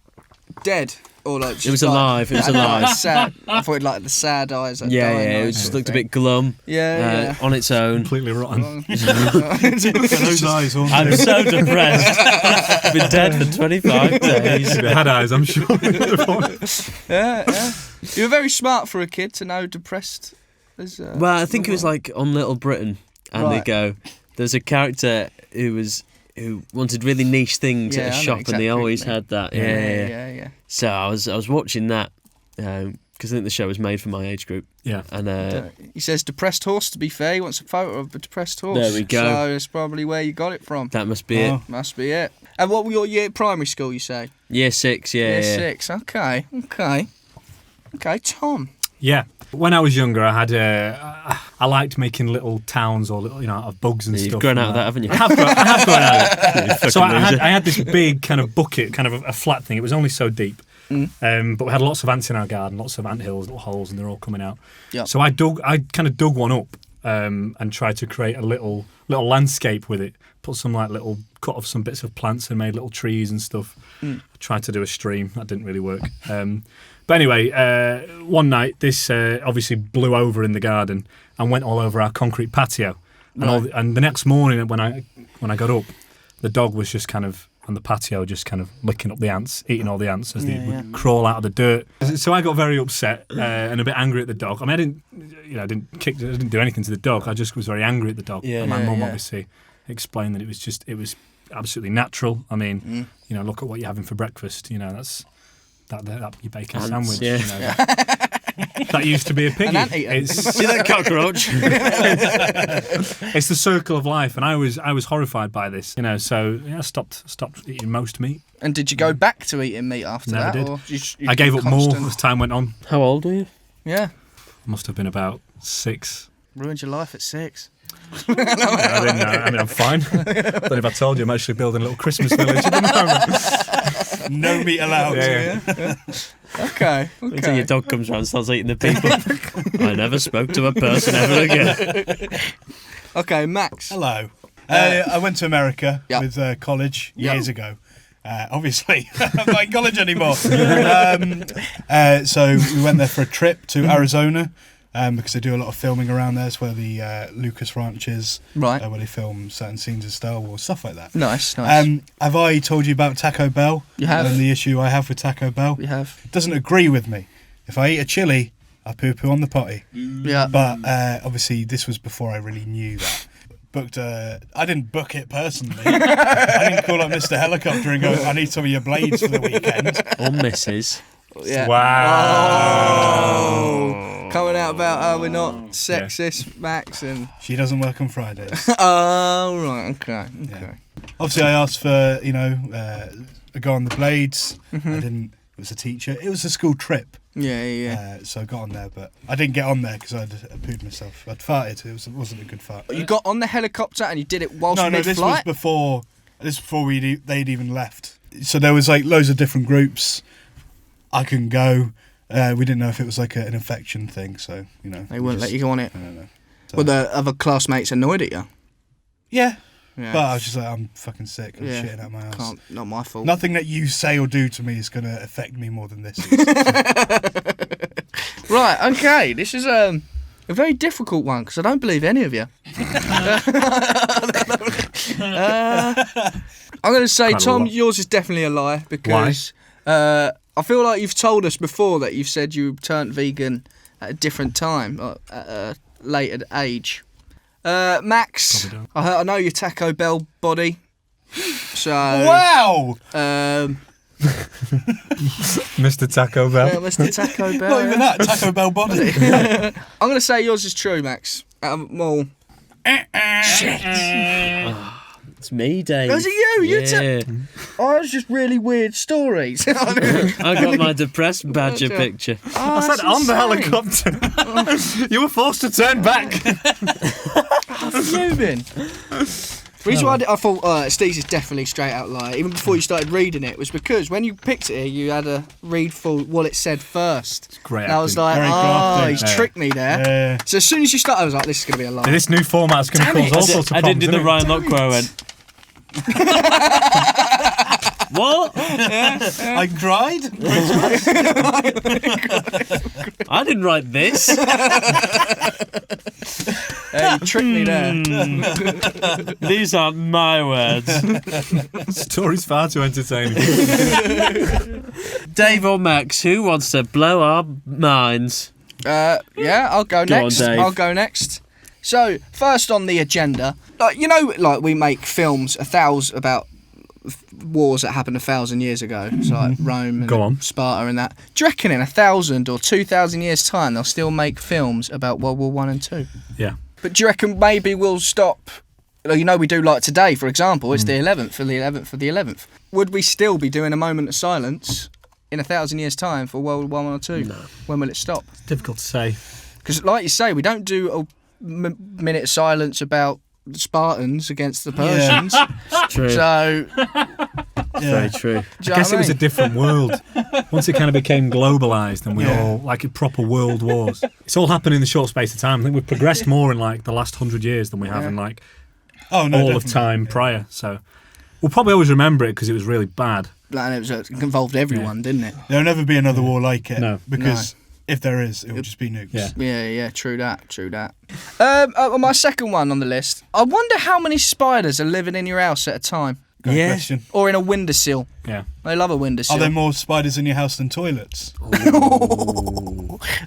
dead? Or like It was alive. It was alive. Sad. I thought like the sad eyes. Like Yeah, dying yeah. It eyes just sort of looked a thing. bit glum Yeah, on its own. Completely rotten. Those eyes, aren't I'm they? so depressed. I've been dead for 25 days. If it had eyes, I'm sure. yeah. You were very smart for a kid to know depressed. Well, I think it was like on Little Britain, and they Right. go, there's a character who wanted really niche things Yeah, at a I know shop, exactly and they what you always mean. had that. Yeah. So I was watching that because I think the show was made for my age group. Yeah. And He says depressed horse. To be fair, he wants a photo of a depressed horse. There we go. So that's probably where you got it from. that must be it. Oh. Must be it. And what were your year primary school? You say Year 6, yeah. year 6. Okay. Tom. Yeah. When I was younger, I liked making little towns or little, out of bugs and You've stuff. grown and out of that, haven't you? I have grown out of it. You So fucking I loser. had this big kind of bucket, kind of a flat thing. It was only so deep. But we had lots of ants in our garden, lots of ant hills, little holes, and they're all coming out. Yep. So I kind of dug one up and tried to create a little landscape with it. Put some cut off some bits of plants and made little trees and stuff. I tried to do a stream. That didn't really work. But anyway, one night this obviously blew over in the garden and went all over our concrete patio. And the next morning when I got up, the dog was just kind of on the patio, just kind of licking up the ants, eating all the ants as they would crawl out of the dirt. So I got very upset and a bit angry at the dog. I mean, I didn't do anything to the dog. I just was very angry at the dog. Yeah. And my Yeah, mum yeah. obviously explained that it was absolutely natural. I mean, look at what you're having for breakfast. That's that you bake a Ants, sandwich. yeah. That used to be a piggy. An anteater. See that cockroach? It's the circle of life, and I was horrified by this. So I stopped eating most meat. And did you go back to eating meat after Never that? did. Or you I gave up more constant- as time went on. How old were you? Yeah. Must have been about 6. Ruined your life at 6. I didn't know. I mean, I'm fine. Don't know if I told you, I'm actually building a little Christmas village at the moment. No meat allowed. Yeah. Okay. Until your dog comes round and starts eating the people. I never spoke to a person ever again. Okay, Max. Hello. I went to America Yeah. with college Yeah. years ago. Obviously, I'm not in college anymore. So we went there for a trip to Arizona because they do a lot of filming around there. It's where the Lucas Ranch is, Right. where they film certain scenes of Star Wars, stuff like that. Nice. Have I told you about Taco Bell? You have. And the issue I have with Taco Bell? We have. It doesn't agree with me. If I eat a chili, I poo-poo on the potty. Yeah. But obviously, this was before I really knew that. I didn't book it personally. I didn't call up Mr. Helicopter and go, I need some of your blades for the weekend. Or Mrs. Yeah. Wow. Oh. Coming out about how we're not sexist, Max, and She doesn't work on Fridays. oh right, okay. Yeah. Obviously, I asked for a go on the blades. I didn't. It was a teacher. It was a school trip. Yeah. So I got on there, but I didn't get on there because I'd pooed myself. I'd farted. It wasn't a good fart. You got on the helicopter and you did it whilst No, this was mid-flight? before. This was before they'd even left. So there was like loads of different groups. I couldn't go. We didn't know if it was like an infection thing, so They wouldn't let you go on it. I don't know. So, Were the other classmates annoyed at you? yeah, Yeah. but I was just like, I'm fucking sick. I'm Yeah. shitting out my ass. Not my fault. Nothing that you say or do to me is going to affect me more than this is. Right, okay. This is a very difficult one because I don't believe any of you. I'm going to say, Quite a Tom, lot. yours is definitely a lie because I feel like you've told us before that you've said you turned vegan at a different time, at a later age. Max, Probably I know your Taco Bell body. So, Wow! Mr. Taco Bell. Mr. Taco Bell. Not even that, Taco Bell body. I'm going to say yours is true, Max. Out of them all. It's me, Dave. Was it you? You Yeah. Oh, it's just really weird stories. I got my depressed badger Okay. picture. Oh, I said that's on the insane. helicopter. You were forced to turn back. How have you been? The reason why I thought Steve's is definitely straight out lie, even before you started reading it, was because when you picked it here, you had to read full what it said first. Great And I was acting. like, Very oh, crafty. he's Yeah. tricked me there. Yeah. So as soon as you started, I was like, this is going to be a lie. This new format's going to Damn cause it. all sorts of I problems. didn't do the innit? Ryan Lock where I went. What? I cried? I didn't write this. You tricked me there. These aren't my words. Story's far too entertaining. Dave or Max, who wants to blow our minds? Yeah, I'll go Go on, next. Dave. I'll go next. So first on the agenda, like we make films about wars that happened 1,000 years ago. It's like Rome Go on. and Sparta and that. Do you reckon in 1,000 or 2,000 years' time they'll still make films about World War One and Two? Yeah. But do you reckon maybe we'll stop? We do like today, for example. It's the 11th for the 11th for the 11th. Would we still be doing a moment of silence in 1,000 years' time for World War One or Two? No. When will it stop? It's difficult to say. Because, like you say, we don't do a minute of silence about the Spartans against the Persians. True. So, Very true. do I guess it was a different world. Once it kind of became globalised and we all, like, proper world wars. It's all happened in the short space of time. I think we've progressed more in, like, the last 100 years than we have in, like, Oh, no, all of definitely. time prior. So we'll probably always remember it because it was really bad. And it involved everyone, didn't it? There'll never be another war like it. No. Because if there is, it will just be nukes. Yeah. Yeah, true that. My second one on the list. I wonder how many spiders are living in your house at a time, Great Yeah. question. or in a windowsill. Yeah. I love a windowsill. Are there more spiders in your house than toilets?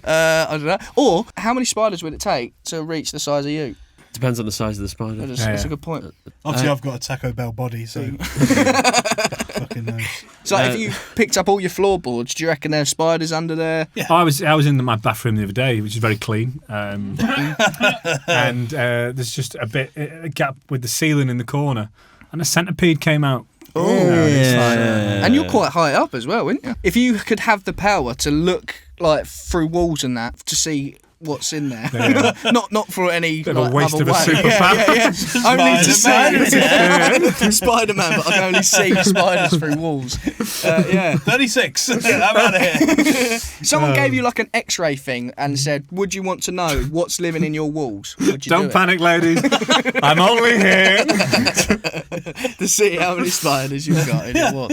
I don't know. Or how many spiders would it take to reach the size of you? Depends on the size of the spider. That's a good point. Obviously, I've got a Taco Bell body, so fucking knows. So if you picked up all your floorboards, do you reckon there's spiders under there? I was in my bathroom the other day, which is very clean, and there's just a gap with the ceiling in the corner, and a centipede came out. Oh, and you're quite high up as well, weren't you? If you could have the power to look like through walls and that to see what's in there, not for any Bit of a like, waste other of a way. superpower. Only to Spider-Man. see Spider-Man, but I can only see spiders through walls. 36. I'm out of here. Someone gave you like an X-ray thing and said, "Would you want to know what's living in your walls?" Would you Don't do it? panic, ladies. I'm only here. To see how many spiders you've got in your wall.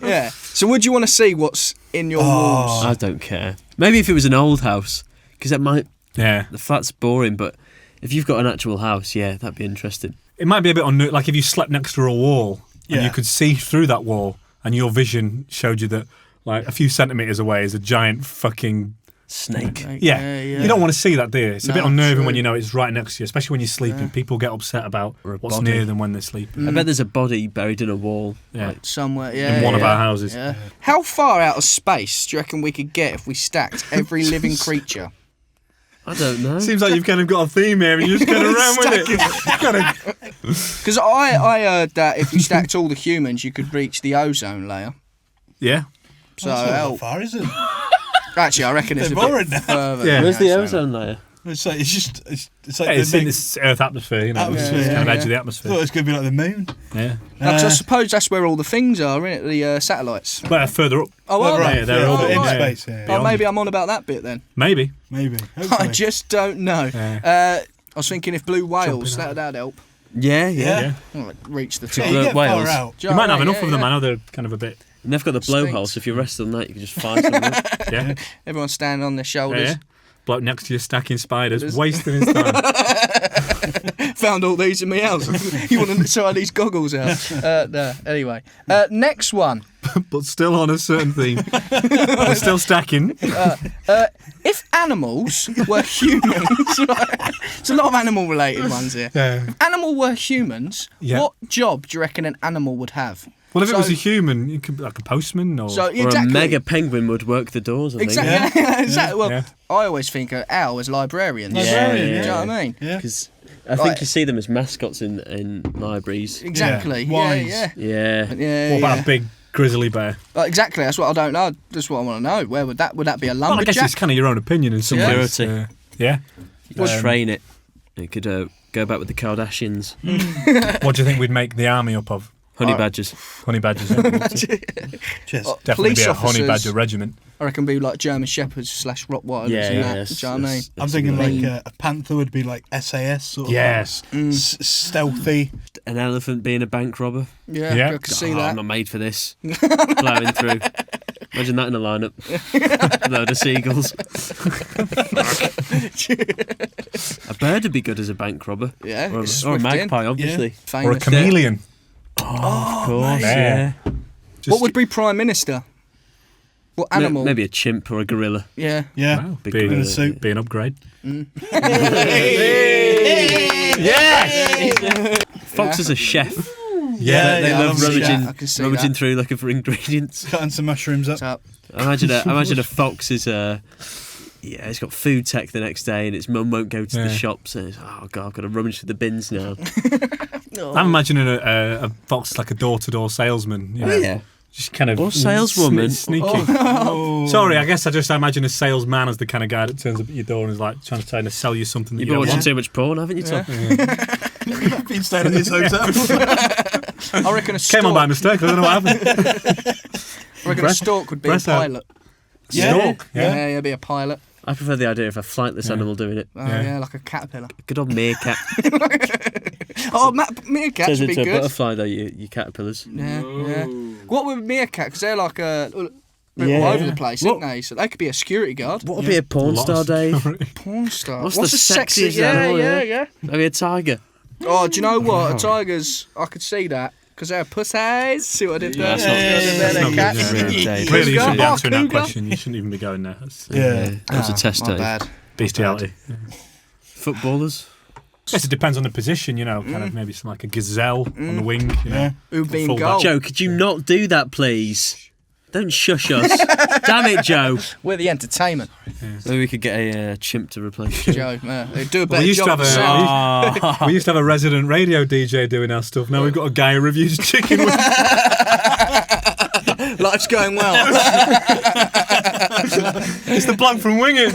Yeah. So would you want to see what's in your walls? I don't care. Maybe if it was an old house, because that might. Yeah. The flat's boring, but if you've got an actual house, yeah, that'd be interesting. It might be a bit like if you slept next to a wall and Yeah. you could see through that wall and your vision showed you that like a few centimetres away is a giant fucking Snake. Yeah. You don't want to see that, do you? It's a bit No, unnerving true. when you know it's right next to you, especially when you're sleeping. People get upset about Or a what's body. near them when they're sleeping. I bet there's a body buried in a wall. Yeah. Like, Somewhere, yeah. In one of yeah. our houses. Yeah. How far out of space do you reckon we could get if we stacked every living creature? I don't know. Seems like you've kind of got a theme here and you're just going around with it. Because I heard that if you stacked all the humans, you could reach the ozone layer. Yeah. So That's not that help. far, is it? Actually, I reckon it's a They're boring bit now. further. Yeah. than Where's the ozone. ozone layer? It's like it's like It's the in big this Earth atmosphere, you know. atmosphere. It's kind of yeah, edge of the I thought it atmosphere. was going to be like the moon. Yeah. No, 'cause I suppose that's where all the things are, isn't it? The satellites. But further up. Oh, Oh, are right, they? Yeah, they're Oh, orbiting, in right. space. Yeah, Oh, maybe I'm on about that bit then. Maybe. maybe. I Hopefully. just don't know. Yeah. I was thinking if blue whales, that'd help. Yeah, yeah. Yeah. Like, reach the Yeah, top. you get Wales. far out. Do You might not have know what I enough mean? of them. Yeah, I know they're kind of a bit. And they've got the blowhole, Stinks. so if you rest on that, you can just fire someone. Yeah. yeah. Everyone standing on their shoulders. Yeah. Bloke next to you stacking spiders, There's- wasting his time. Found all these in my house. You want to try these goggles out? No. Anyway, next one. But still on a certain theme. We're still stacking. If animals were humans, right? It's a lot of animal-related ones here. Yeah. If animal were humans, Yeah. what job do you reckon an animal would have? Well, if it So- was a human, it could be like a postman or. So Or exactly. a mega penguin would work the doors, I think. Exactly. Exactly. Well, Yeah. I always think of owl as librarians. Librarian, Do you yeah. know what I mean? Yeah. Because I think you see them as mascots in libraries. Exactly. Yeah. Yeah. Wise. Yeah. Yeah. Yeah. What about yeah. a big grizzly bear? Exactly. That's what I don't know. That's what I want to know. Where would that be a Well, I guess lumberjack? it's kind of your own opinion in some Yeah. ways. Purity. Yeah. You could train it. It could go back with the Kardashians. What do you think we'd make the army up of? Honey badgers. Honey badgers. Yeah. Cheers. Definitely Police be a honey officers. badger regiment. I reckon be like German shepherds / Rottweilers. Yeah, and yeah. that. Yes, Do you know what I mean? I'm thinking like a panther would be like SAS sort of. Yes. Stealthy. An elephant being a bank robber. Yeah, Yeah. I can see Oh, that. I'm not made for this. Plowing through. Imagine that in a lineup. A load of seagulls. A bird would be good as a bank robber. Yeah, Or it's a, or a swift in. magpie, obviously. Famous. Or a chameleon. Of course, Yeah. yeah. What would be prime minister? What animal? Maybe a chimp or a gorilla. Yeah. Yeah. Wow. Big Be, gorilla, in a suit. be an upgrade. Fox is a chef. Yeah, they yeah, I love love rummaging, that. I can see rummaging that. through looking for ingredients. Cutting some mushrooms up. What's up? Imagine a fox is yeah, it's got food tech the next day, and its mum won't go to the Yeah. shops. And it's, oh god, I've got to rummage through the bins now. I'm imagining a fox like a door-to-door salesman. You know, yeah, just kind of or saleswoman. sneaky. Oh. Sorry, I guess I just imagine a salesman as the kind of guy that turns up at your door and is like trying to sell you something that You've you been don't watching want. too much porn, haven't you, Tom? You've been staying at this hotel. I reckon a Came on by stork. mistake. I don't know what happened. I reckon a stork would be a breast out. pilot. Yeah. Stork. Yeah, Yeah. yeah, be a pilot. I prefer the idea of a flightless animal doing it. Oh, Yeah. yeah, like a caterpillar. Good old meerkat. Oh, meerkats Turns would be into a good. butterfly though. You caterpillars. Yeah, yeah. What would meerkat? Because they're like all Yeah. over the place, aren't they? So they could be a security guard. What would be a porn Lot star, of Dave? security. Porn star. What's the the sexiest Yeah, animal, yeah, yeah? yeah. Maybe a tiger. Oh, do you know what? A tiger's. I could see that. Because they're pussies. See what I did there? that's not good. They're That's not cats. good, yeah. Dave. Clearly, you Cougar? shouldn't be Oh, answering that cougar? question. You shouldn't even be going there. That's Yeah. That was a test, My Dave. bad. bestiality. Footballers. Guess it depends on the position, you know. Kind of maybe some like a gazelle on the wing. You know. Yeah. Who'd be in Full goal? back. Joe, could you not do that, please? Don't shush us. Damn it, Joe. We're the entertainment, Maybe we could get a chimp to replace you. Joe. They do a Well, better we used to job. have than a Sam. we used to have a resident radio DJ doing our stuff. Now we've got a guy who reviews chicken wings. Life's going well. It's the bloke from Wing It.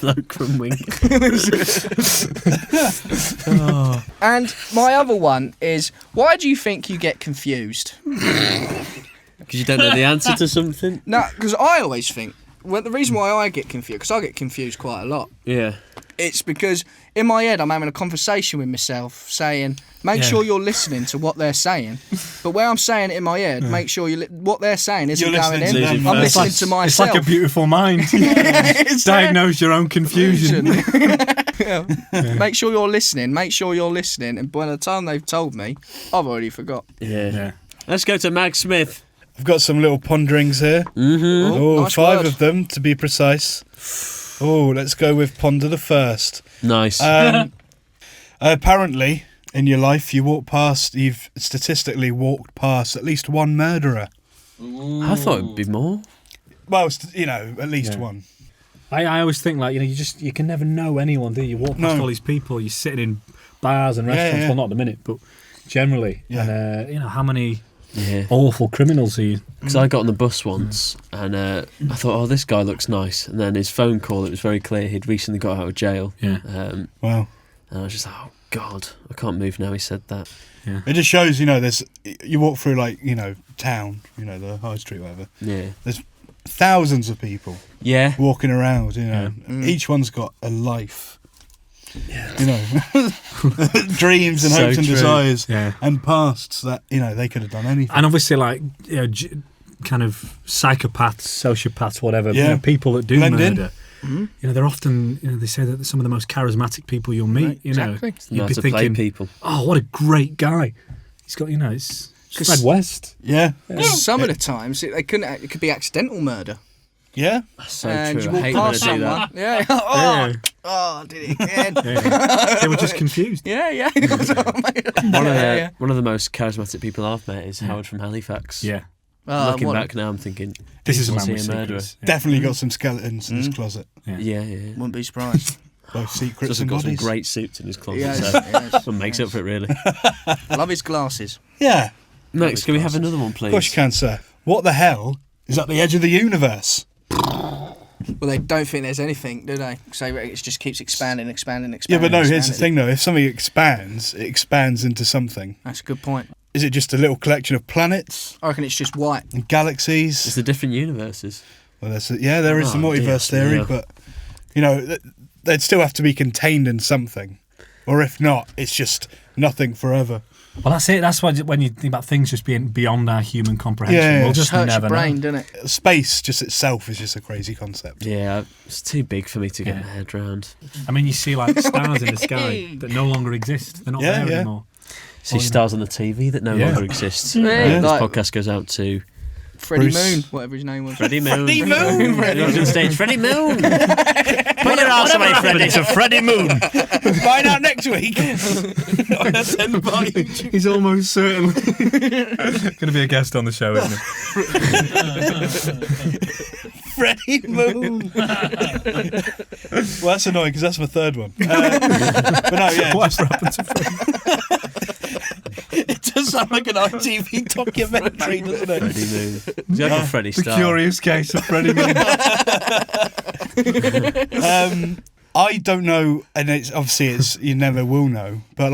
Bloke from Wing. And my other one is, why do you think you get confused? Because you don't know the answer to something. No, because I always think, well, the reason why I get confused, because I get confused quite a lot, Yeah. It's because in my head I'm having a conversation with myself saying, make sure you're listening to what they're saying. But where I'm saying it in my head, make sure what they're saying isn't You're going listening in. to them I'm first. listening to myself. It's like a beautiful mind. It's Diagnose your own confusion. Make sure you're listening. Make sure you're listening. And by the time they've told me, I've already forgot. Yeah. Let's go to Mag Smith. I've got some little ponderings here. Mm-hmm. Oh, nice 5 word. of them to be precise. Oh, let's go with ponder the first. Nice. Apparently, in your life, you've statistically walked past at least one murderer. I thought it'd be more. Well, at least one. I always think you can never know anyone, do you? You walk past all these people, you're sitting in bars and restaurants. yeah. Well, not at the minute, but generally. Yeah. And how many Yeah. awful criminals are you? Because I got on the bus once and I thought, oh, this guy looks nice. And then his phone call, it was very clear he'd recently got out of jail. Yeah. Wow. And I was just like, oh, God, I can't move now. He said that. It just shows, you walk through, town, the high street, whatever. Yeah. There's thousands of people Yeah. walking around, Each one's got a life. Dreams and So hopes and true. desires Yeah. and pasts that, they could have done anything. And obviously, kind of psychopaths, sociopaths, whatever. Yeah. People that do Blend in. murder. They're often, they say that they're some of the most charismatic people you'll meet. Right, exactly. You You'd have be to play thinking, people. oh, what a great guy. He's got, it's Fred West. Yeah. Some of the times it could be accidental murder. Yeah. So and true. you I walk hate when I past do someone. that. Yeah. Yeah. I did it again. They were just confused. Yeah. One of the most charismatic people I've met is Howard from Halifax. Yeah. Looking back now, I'm thinking, This is a was man he with a murderer? secrets. Yeah. Definitely got some skeletons in his closet. Yeah. Wouldn't be surprised. Both secrets He's also and got some bodies. great suits in his closet. Yes, So yes, what makes up for it, really. Love his glasses. Yeah. Next, can we have another one, please? Of course you can, sir. What the hell is at the edge of the universe? Well, they don't think there's anything, do they? So it just keeps expanding. Yeah, but no, here's the thing, though. If something expands, it expands into something. That's a good point. Is it just a little collection of planets I reckon it's just white. and galaxies? It's the different universes. Well, there is the Oh, multiverse dear. theory, Yeah. but they'd still have to be contained in something, or if not, it's just nothing forever. Well, that's it. That's why when you think about things just being beyond our human comprehension, Yeah, we'll just Hurts never your brain, know. doesn't it? Space, just itself, is just a crazy concept. Yeah, it's too big for me to get Yeah. my head round. I mean, you see like stars in the sky that no longer exist. They're not Yeah, there yeah. anymore. See stars on the TV that no Yeah. longer exists. Yeah. This Like- podcast goes out to Freddie Bruce. Moon, whatever his name was. Freddie Moon. Freddie Moon! He's on stage. Freddie Moon. Put your arse away, Freddie. It's a Freddie Moon. Find out next week. He's almost certainly going to be a guest on the show, isn't he? Freddie Moon. Well, that's annoying because that's my third one. But no, yeah, Whatever happened to Freddie? it does sound like an ITV documentary, doesn't it? Freddie Moon. He's like a Freddie The Star. curious case of Freddie Moon. I don't know, and it's you never will know, but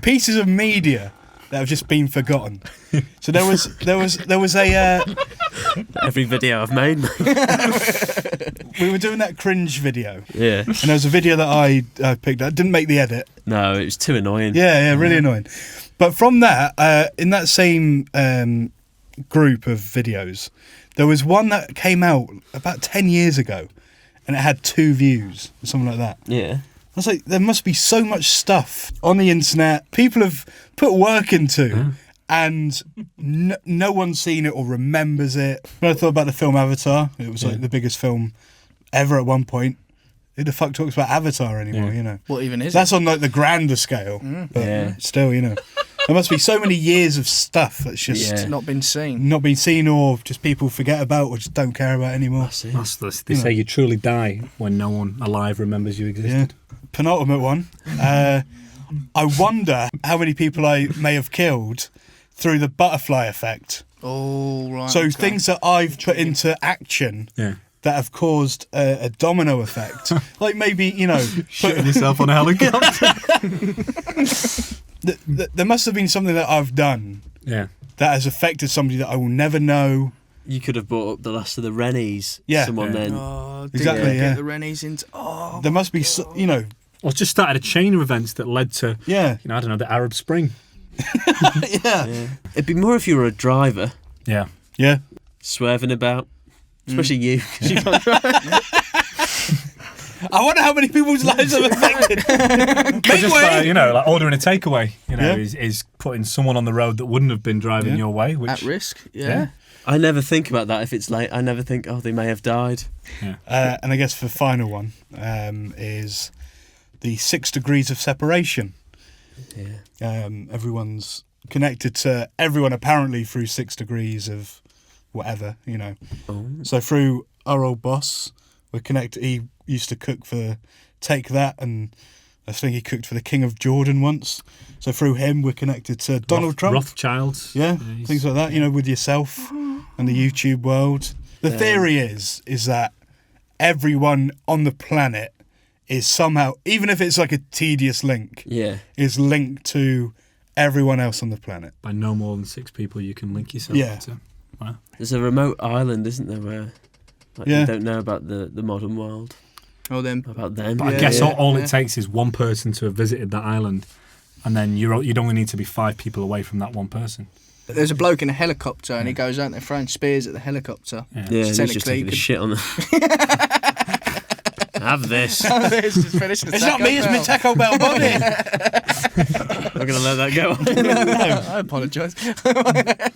pieces of media that have just been forgotten. So there was a Every video I've made. we were doing that cringe video, Yeah. and there was a video that I picked up. Didn't make the edit. No, it was too annoying. Yeah, really annoying. But from that, in that same group of videos, there was one that came out about 10 years ago, and it had 2 views, or something like that. Yeah. I was like, there must be so much stuff on the internet people have put work into, and no one's seen it or remembers it. When I thought about the film Avatar, it was like the biggest film ever at one point. Who the fuck talks about Avatar anymore, What even is That's on the grander scale, but Yeah. still, there must be so many years of stuff that's just it? Yeah. Not been seen. not been seen or just people forget about or just don't care about anymore. That's it. That's the, they say you truly die when no one alive remembers you Yeah. existed. Penultimate one. I wonder how many people I may have killed through the butterfly effect. Oh, right. So okay. things that I've put into action Yeah. that have caused a domino effect. Like maybe, Shooting yourself on a helicopter. there must have been something that I've done Yeah. that has affected somebody that I will never know you could have brought up the last of the Rennies. Yeah. Someone Yeah. then. Oh, Exactly, Get yeah. the Rennies into. Oh, There must be, you know, Or just started a chain of events that led to, yeah. I don't know, the Arab Spring. Yeah. Yeah. It'd be more if you were a driver, Yeah. Yeah. swerving about. Especially you. 'cause you can't I wonder how many people's lives are affected. But just like ordering a takeaway, Yeah. is putting someone on the road that wouldn't have been driving Yeah. your way. Which, at risk. Yeah. Yeah. I never think about that if it's late. I never think, oh, they may have died. And I guess the final one is the 6 degrees of separation. Yeah. Everyone's connected to everyone apparently through 6 degrees of whatever, you know. Oh. So through our old boss, we're connected. He used to cook for Take That, and I think he cooked for the King of Jordan once. So through him, we're connected to Donald Trump. Rothschilds. Yeah, he's- things like that, you know, with yourself and the YouTube world. The theory is that everyone on the planet is somehow, even if it's like a tedious link, Yeah. is linked to everyone else on the planet. By no more than 6 people you can link yourself Yeah. to. Wow. There's a remote island, isn't there, where Yeah. you don't know about the modern world, Oh, then. about them. But I Yeah, guess yeah, all yeah. it takes is one person to have visited that island, and then you'd only need to be 5 people away from that one person. There's a bloke in a helicopter and he goes out there throwing spears at the helicopter. Yeah. Yeah, he's just Technically, taking a you shit on them. Have this. It's just finished the It's not me, it's my Taco Bell body. I'm going to let that go. I apologise.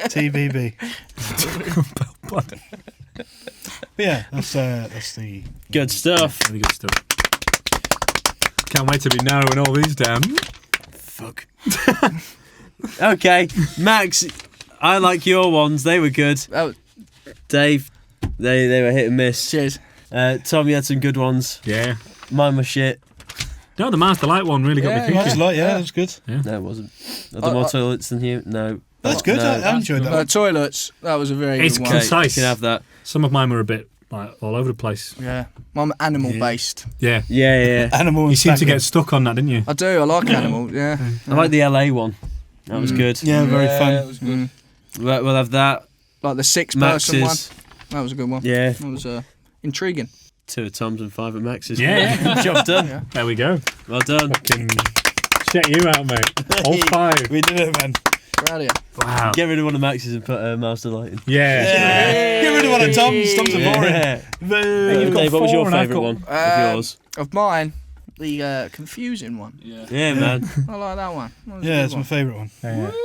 TBB. But yeah, that's the. Good stuff. Really good stuff. Can't wait to be narrowing all these down. Fuck. Okay, Max, I like your ones. They were good. Oh, Dave, they were hit and miss. cheers. Tom, you had some good ones. Yeah. Mine was shit. No, the Master Light one really got Yeah, me thinking. That's like, yeah, that's good. No, it wasn't. Are there more toilets than you? No. That's good. No. I enjoyed that. Toilets. That was a very It's good one. concise. You can have that. Some of mine were a bit like all over the place. Yeah. I'm animal based. Yeah. Yeah. Animal. You and seem to stag get stuck on that, didn't you? I do. I like animals. Yeah. I like the LA one. That was good. Yeah, very fun. That was good. We'll have that. Like the 6-person one. Max's. That was a good one. Yeah. That was intriguing. 2 at Tom's and 5 at Max's. Yeah. Job done. Yeah. There we go. Well done. Fucking check you out, mate. All 5. We did it, man. Proud of you. Wow. Get rid of one of Max's and put Master Light in. Yeah. Get rid of one of Tom's. Tom's are boring. Yeah. Boo. You've got Dave, what was 4 your and I've favourite got- one of yours? Of mine, the confusing one. Yeah. Yeah, man. I like that one. That was a Yeah, good it's my one. favourite one.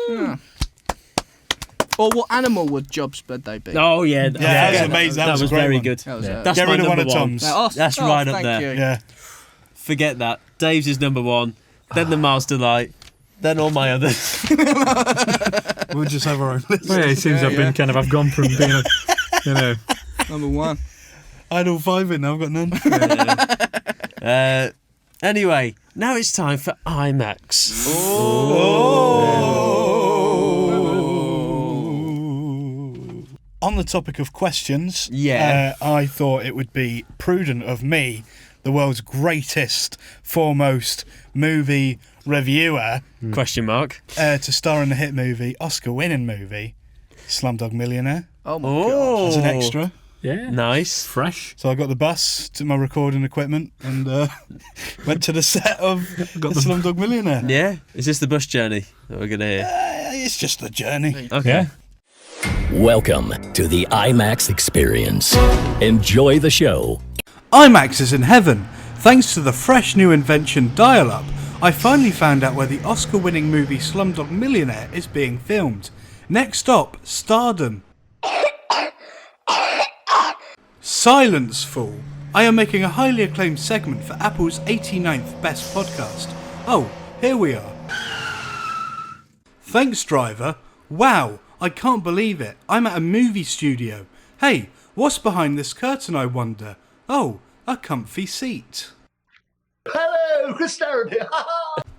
Yeah. Or what animal would Jobs would they be? Oh, yeah. that was amazing. That was a great very one. good. That was That's Get my rid of one number of Tom's. That's right up thank there. you. Yeah. Forget that. Dave's is number 1, then the Master Light, then all my others. We'll just have our own list. Well, yeah, it seems I've gone from being a, Number 1. I had all 5 in, now I've got none. Anyway, now it's time for IMAX. On the topic of questions, Yeah. I thought it would be prudent of me, the world's greatest, foremost movie reviewer, Question mark. to star in the hit movie, Oscar-winning movie, Slumdog Millionaire, Oh my Oh. as an extra. yeah, Nice. fresh. So I got the bus, took my recording equipment, and went to the set of the Slumdog Millionaire. Yeah. Is this the bus journey that we're going to hear? It's just the journey. Okay. Yeah. Welcome to the IMAX experience. Enjoy the show. IMAX is in heaven. Thanks to the fresh new invention dial-up, I finally found out where the Oscar-winning movie Slumdog Millionaire is being filmed. Next stop, Stardom. Silence, fool. I am making a highly acclaimed segment for Apple's 89th Best Podcast. Oh, here we are. Thanks, driver. Wow, I can't believe it. I'm at a movie studio. Hey, what's behind this curtain, I wonder? Oh, a comfy seat. Hello, Chris Tarrant here.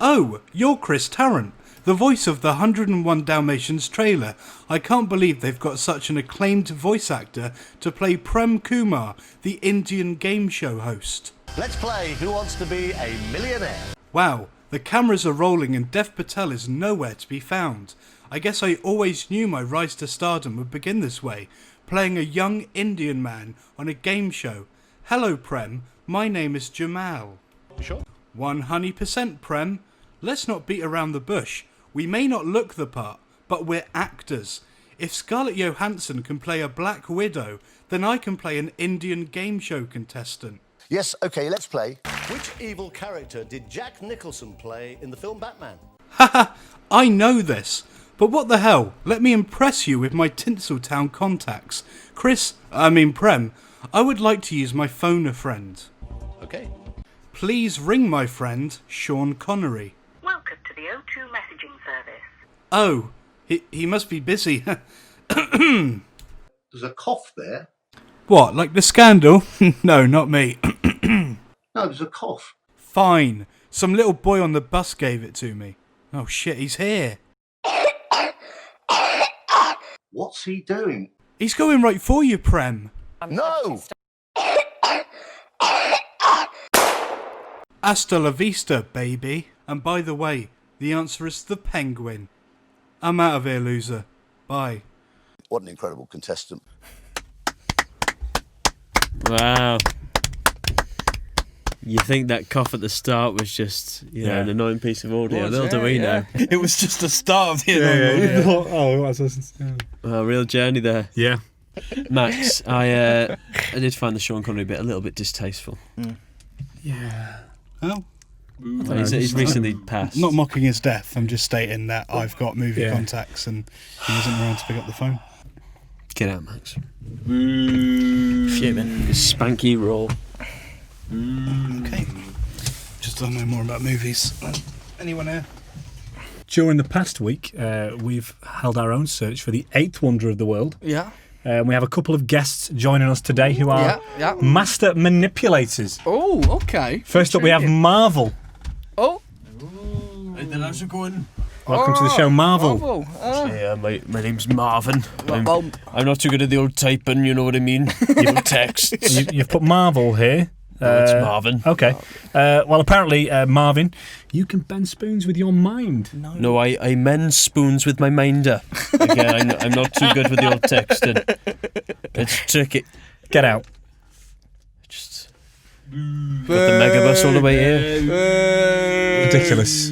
Oh, you're Chris Tarrant, the voice of the 101 Dalmatians trailer. I can't believe they've got such an acclaimed voice actor to play Prem Kumar, the Indian game show host. Let's play Who Wants to Be a Millionaire? Wow, the cameras are rolling and Dev Patel is nowhere to be found. I guess I always knew my rise to stardom would begin this way, playing a young Indian man on a game show. Hello, Prem. My name is Jamal. Sure. 100% Prem. Let's not beat around the bush. We may not look the part, but we're actors. If Scarlett Johansson can play a Black Widow, then I can play an Indian game show contestant. Yes, okay, let's play. Which evil character did Jack Nicholson play in the film Batman? Haha, I know this. But what the hell? Let me impress you with my Tinseltown contacts. Prem, I would like to use my phone a friend. Okay. Please ring my friend, Sean Connery. Welcome to the O2 messaging service. Oh, he must be busy. There's a cough there. What, like the scandal? No, not me. No, there's a cough. Fine. Some little boy on the bus gave it to me. Oh shit, he's here. What's he doing? He's going right for you, Prem. No! Hasta la vista, baby. And by the way, the answer is the penguin. I'm out of here, loser. Bye. What an incredible contestant. Wow. You think that cough at the start was just, an annoying piece of audio? Little do we know. It was just the start of the annoying audio. Well, real journey there. Yeah. Max, I did find the Sean Connery bit a little bit distasteful. Yeah. Oh. He's recently passed. Not mocking his death. I'm just stating that I've got movie contacts and he wasn't around to pick up the phone. Get out, Max. Fuming. Spanky roll. Okay. Just don't know more about movies. Anyone here? During the past week, we've held our own search for the 8th wonder of the world. Yeah. We have a couple of guests joining us today who are master manipulators. Oh, okay. First up, we have Marvel. Oh. How's it going? Welcome to the show, Marvel. Yeah, my name's Marvin. I'm not too good at the old typing, you know what I mean? The old texts. You've put Marvel here. It's Marvin. Okay. Well, apparently, Marvin, you can bend spoons with your mind. No, I mend spoons with my minder. Again, I'm not too good with the old texting. It's tricky. Get out. Just got the megabus all the way here. Ridiculous.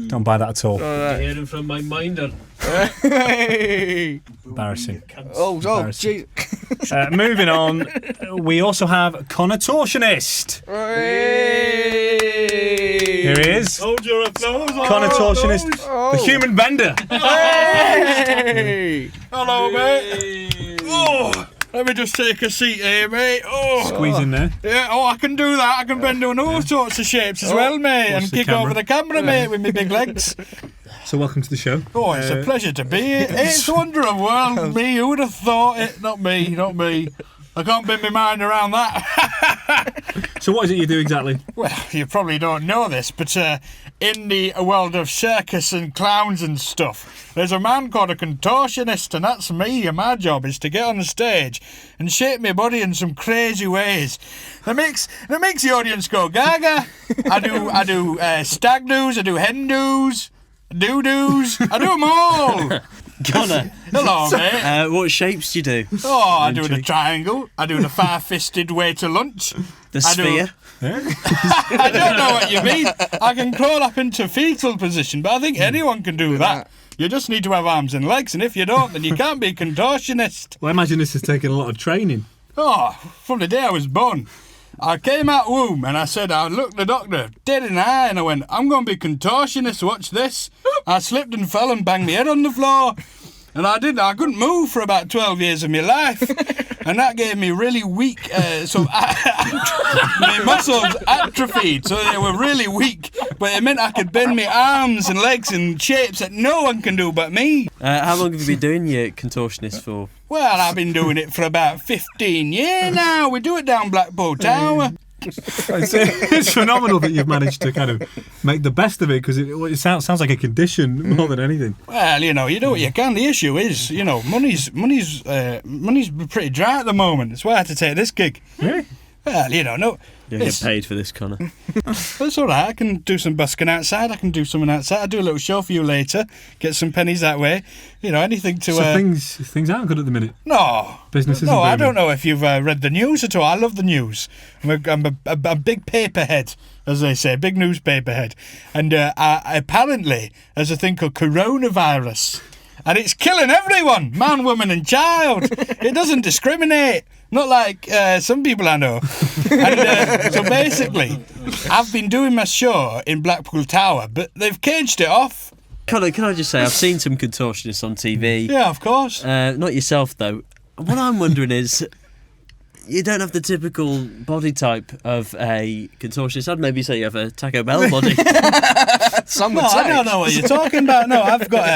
Don't buy that at all. Hearing from my minder. Embarrassing. Oh, jeez. Moving on, we also have Contortionist. Here he is. Hold your applause. Contortionist, the human bender. Hey. Hello, mate. Oh, let me just take a seat here, mate. Oh. Squeeze in there. Yeah, I can do that. I can bend on all sorts of shapes as well, mate. Watch And the kick camera. over the camera, mate, with my big legs. So welcome to the show. Oh, it's a pleasure to be here. It's a wonder of world. Me, who would have thought it? Not me. I can't bend my mind around that. So what is it you do exactly? Well, you probably don't know this, but in the world of circus and clowns and stuff, there's a man called a contortionist, and that's me, and my job is to get on the stage and shape my body in some crazy ways that makes the audience go gaga. I do stag doos, I do hen doos, doo-doos, I do them all. Connor. Hello, mate. What shapes do you do? Oh, I do the triangle, I do the far-fisted way to lunch. The sphere? I don't know what you mean. I can crawl up into fetal position, but I think anyone can do that. You just need to have arms and legs, and if you don't, then you can't be a contortionist. Well, I imagine this has taken a lot of training. Oh, from the day I was born. I came out womb and I said, I looked the doctor dead in the eye and I went, I'm going to be contortionist, watch this. I slipped and fell and banged my head on the floor. And I couldn't move for about 12 years of my life. And that gave me really weak, my muscles atrophied, so they were really weak. But it meant I could bend my arms and legs in shapes that no one can do but me. How long have you been doing your contortionist for? Well, I've been doing it for about 15 years now. We do it down Blackpool Tower. It's phenomenal that you've managed to kind of make the best of it, because it sounds like a condition more than anything. Well, you do what you can. The issue is, money's pretty dry at the moment. That's why I had to take this gig. Really? Well, you know, no. You get paid for this, Connor. That's all right. I can do some busking outside. I can do something outside. I'll do a little show for you later. Get some pennies that way. You know, anything to... So things aren't good at the minute. No. Business isn't No, I booming. don't know if you've read the news at all. I love the news. I'm a big paperhead, as they say, big newspaper head. And apparently, there's a thing called coronavirus. And it's killing everyone, man, woman and child. It doesn't discriminate. Not like some people I know. And so basically, I've been doing my show in Blackpool Tower, but they've caged it off. Connor, can I just say, I've seen some contortionists on TV. Yeah, of course. Not yourself, though. What I'm wondering is, you don't have the typical body type of a contortionist. I'd maybe say you have a Taco Bell body. Some would No, say. I don't know what you're talking about. No, I've got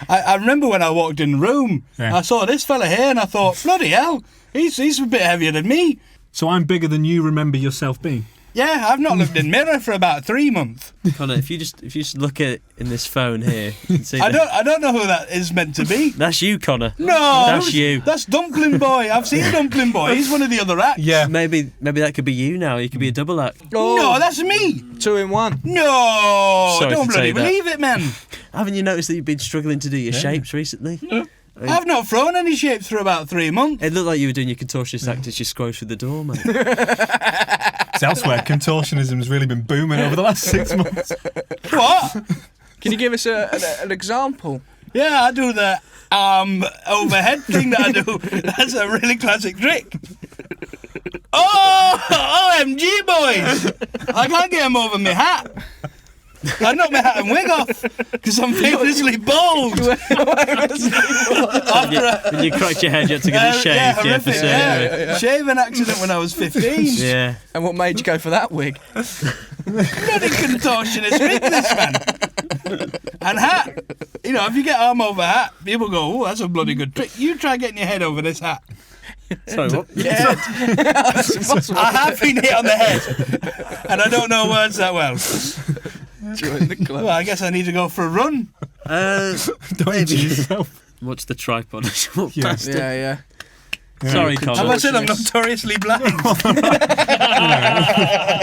I remember when I walked in the room, I saw this fella here and I thought, bloody hell, he's a bit heavier than me. So I'm bigger than you remember yourself being. Yeah, I've not looked in mirror for about 3 months. Connor, if you just look at in this phone here, you can see I don't know who that is meant to be. That's you, Connor. No, That's you. That's Dumpling Boy. I've seen Dumpling Boy. He's one of the other acts. Yeah. Maybe that could be you now. You could be a double act. No, that's me. 2 in 1. No, Sorry don't to bloody say that. believe it, man. Haven't you noticed that you've been struggling to do your shapes recently? I've not thrown any shapes for about 3 months. It looked like you were doing your contortionist act as you scrolled through the door, mate. It's elsewhere. Contortionism's really been booming over the last 6 months. What? Can you give us an example? Yeah, I do the overhead thing that I do. That's a really classic trick. Oh, OMG, boys! I can't get him over my hat. I knocked my hat and wig off because I'm famously bald. When you cracked your head, you had to get it shaved. Yeah, for surgery. Shaving accident when I was 15. Yeah. And what made you go for that wig? Bloody contortionist wig, this man. And hat. You know, if you get arm over hat, people go, oh, that's a bloody good trick. You try getting your head over this hat. Sorry, what? Yeah. I have been hit on the head. And I don't know words that well. Join the club. Well, I guess I need to go for a run. Don't injure yourself. Watch the tripod as you walk Yeah. past it. Yeah. Sorry, Have Connor. I said I'm notoriously blind?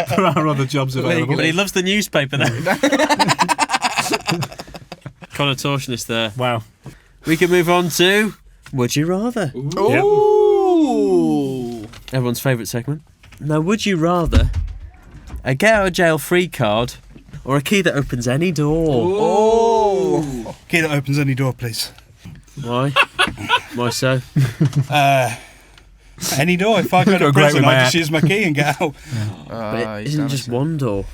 There are other jobs available. But he loves the newspaper there. Contortionist there. Wow. We can move on to Would You Rather? Ooh. Everyone's favourite segment. Now, would you rather a get out of jail free card or a key that opens any door? Oh. Key that opens any door, please. Why? Why so? Any door. If I go to Go great prison, with my I'll just app. use my key and get out. But isn't it just one door?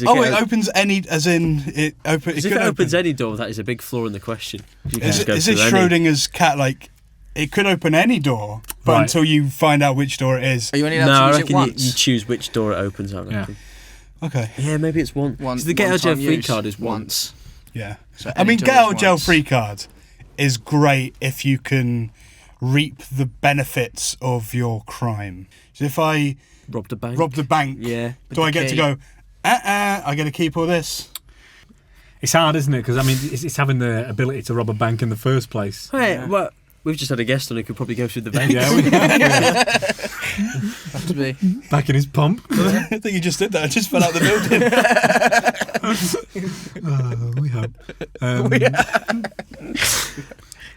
Oh, it opens any, as in it open. If it opens any door, that is a big flaw in the question. You can Is just go this through any. Schrodinger's cat? Like, it could open any door, but Right. until you find out which door it is. Are you only No, allowed I to use it reckon once? you choose which door it opens. I reckon. Okay. Yeah, maybe it's one. One- 'Cause the get out of jail one-time free use. card is once. Yeah. So I mean, any get door out is of jail once. free card is great if you can reap the benefits of your crime. So if I Robbed a bank. rob the bank, Yeah. do I get to go? I get to keep all this. It's hard, isn't it? Because I mean, it's having the ability to rob a bank in the first place. Hey, well, we've just had a guest on who could probably go through the bank. Yeah, we Have to be. back in his pump. I think you just did that. I just fell out the building. We hope.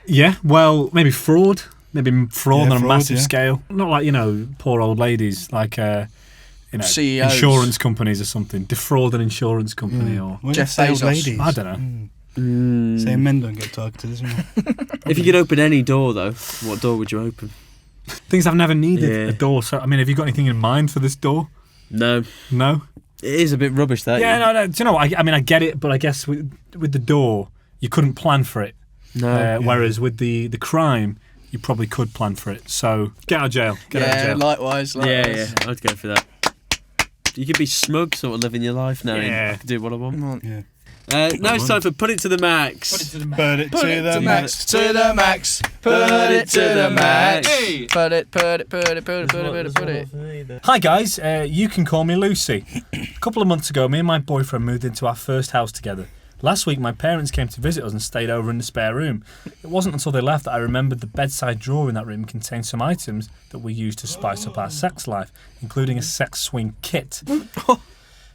Yeah, well, maybe fraud. Maybe fraud Yeah, on a fraud, massive yeah. scale. Not like, poor old ladies, like, CEOs. insurance companies or something. Defraud an insurance company or... What Jeff if they old Bezos. ladies? I don't know. Same men don't get targeted, isn't it? If you could open any door, though, what door would you open? Things I've never needed Yeah. a door. So, I mean, have you got anything in mind for this door? No. No? It is a bit rubbish, that. Yeah, no. Do you know what? I mean, I get it, but I guess with the door, you couldn't plan for it. No. Whereas with the crime, you probably could plan for it. So get out of jail. Get out of Yeah, jail. likewise. Yeah, I'd go for that. You could be smug, sort of living your life now. Yeah. I can do what I want. Come on. Yeah. Now it's time for Put It to the Max. Put it to the max. To the max. Put it to the max. Hey. Put it. Hi guys, you can call me Lucy. A couple of months ago, me and my boyfriend moved into our first house together. Last week, my parents came to visit us and stayed over in the spare room. It wasn't until they left that I remembered the bedside drawer in that room contained some items that we used to spice up our sex life, including a sex swing kit.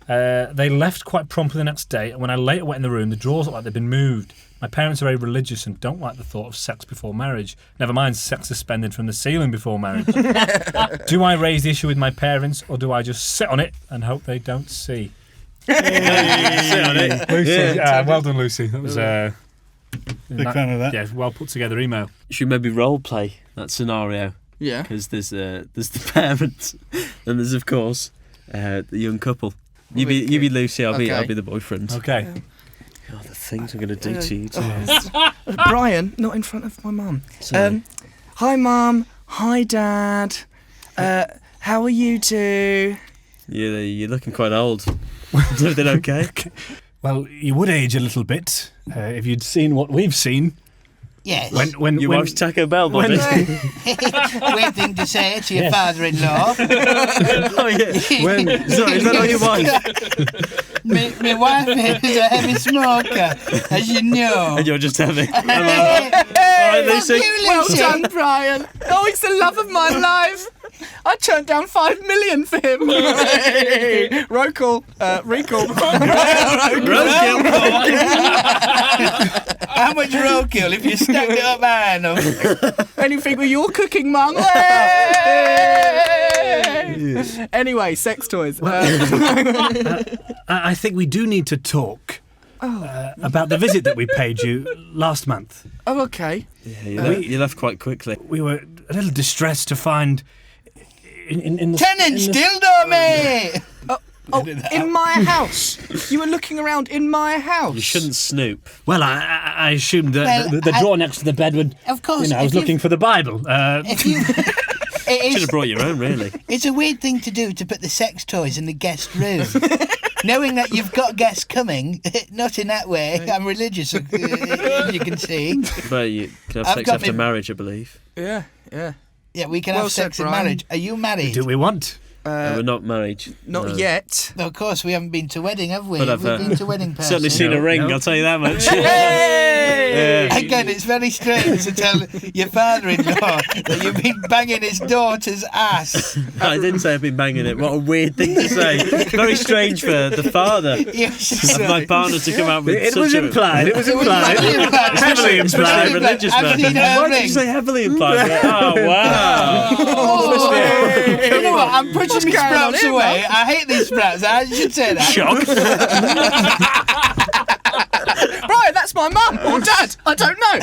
They left quite promptly the next day, and when I later went in the room, the drawers looked like they'd been moved. My parents are very religious and don't like the thought of sex before marriage. Never mind sex suspended from the ceiling before marriage. Do I raise the issue with my parents, or do I just sit on it and hope they don't see? Sit on it. Lucy, well done, Lucy. That was Big fan of that. Yeah, well put together email. Should we maybe role play that scenario? Yeah. Because there's the parents, and there's of course the young couple. You be Lucy, I'll be the boyfriend. Okay. Oh, the things I'm going to do to you. Brian, not in front of my mum. Sorry. Hi, Mum. Hi, Dad. How are you two? You're looking quite old. Is everything okay? Well, you would age a little bit if you'd seen what we've seen. Yes. When You watched Taco Bell, Bobby. Weird thing to say to your father-in-law. Oh, yeah. Sorry, is that not your wife? My wife is a heavy smoker, as you know. And you're just having. Hey, Alright, Lucy. Well done, Brian. Oh, he's the love of my life. I turned down 5 million for him. Recall. How much roadkill if you stacked it up high enough? Anything with your cooking, Mum? Anyway, sex toys. I think we do need to talk about the visit that we paid you last month. Oh, okay. Yeah, you left quite quickly. We were a little distressed to find in the 10-inch dildo, mate! Oh, in my house. You were looking around in my house. You shouldn't snoop. Well, I assumed that Well, the drawer next to the bed would. Of course. I was looking for the Bible. If you... Should have brought your own, really. It's a weird thing to do, to put the sex toys in the guest room. Knowing that you've got guests coming, not in that way. I'm religious, as you can see. But you can have I've sex got after me- marriage, I believe. Yeah. Yeah, we can Well have sex said, in Brian. marriage. Are you married? Do we want? And we're not married. Not no. yet. No, of course, we haven't been to wedding, have we? But I've We've been to wedding person. certainly seen a ring, No. I'll tell you that much. Again, it's very strange to tell your father-in-law that you've been banging his daughter's ass. I didn't say I've been banging it. What a weird thing to say. Very strange for the father of my partner to come out with It such was a... implied. It was It was implied. Especially Heavily implied. a religious I've man. seen her Why did ring. you say heavily implied? Oh, wow. You know what? I'm pushing my going on sprouts here, away. I hate these sprouts. I should say that. Shock. Brian, that's my mum or dad. I don't know.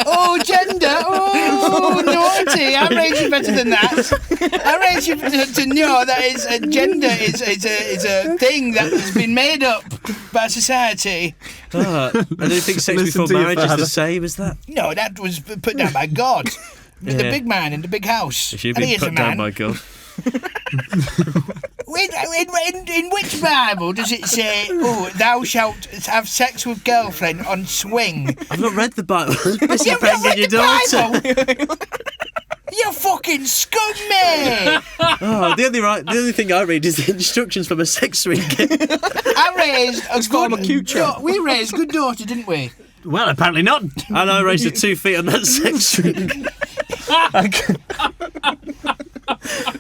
Oh, gender. Oh, naughty. I raised you better than that. I raised you to know that gender is a thing that has been made up by society. I don't think sex Listen before to your marriage is the father. same as that. No, that was put down by God. The Yeah. big man in the big house. If you've And he been is a put down man. by God. In which Bible does it say, oh, thou shalt have sex with girlfriend on swing? I've not read the Bible. Busy You've not banging read your the daughter. Bible? You fucking scum, mate! Oh, the only thing I read is the instructions from a sex swing. I raised a Farmer good Cuccia. We raised a good daughter, didn't we? Well, apparently not. And I raised her 2 feet on that sex swing. Are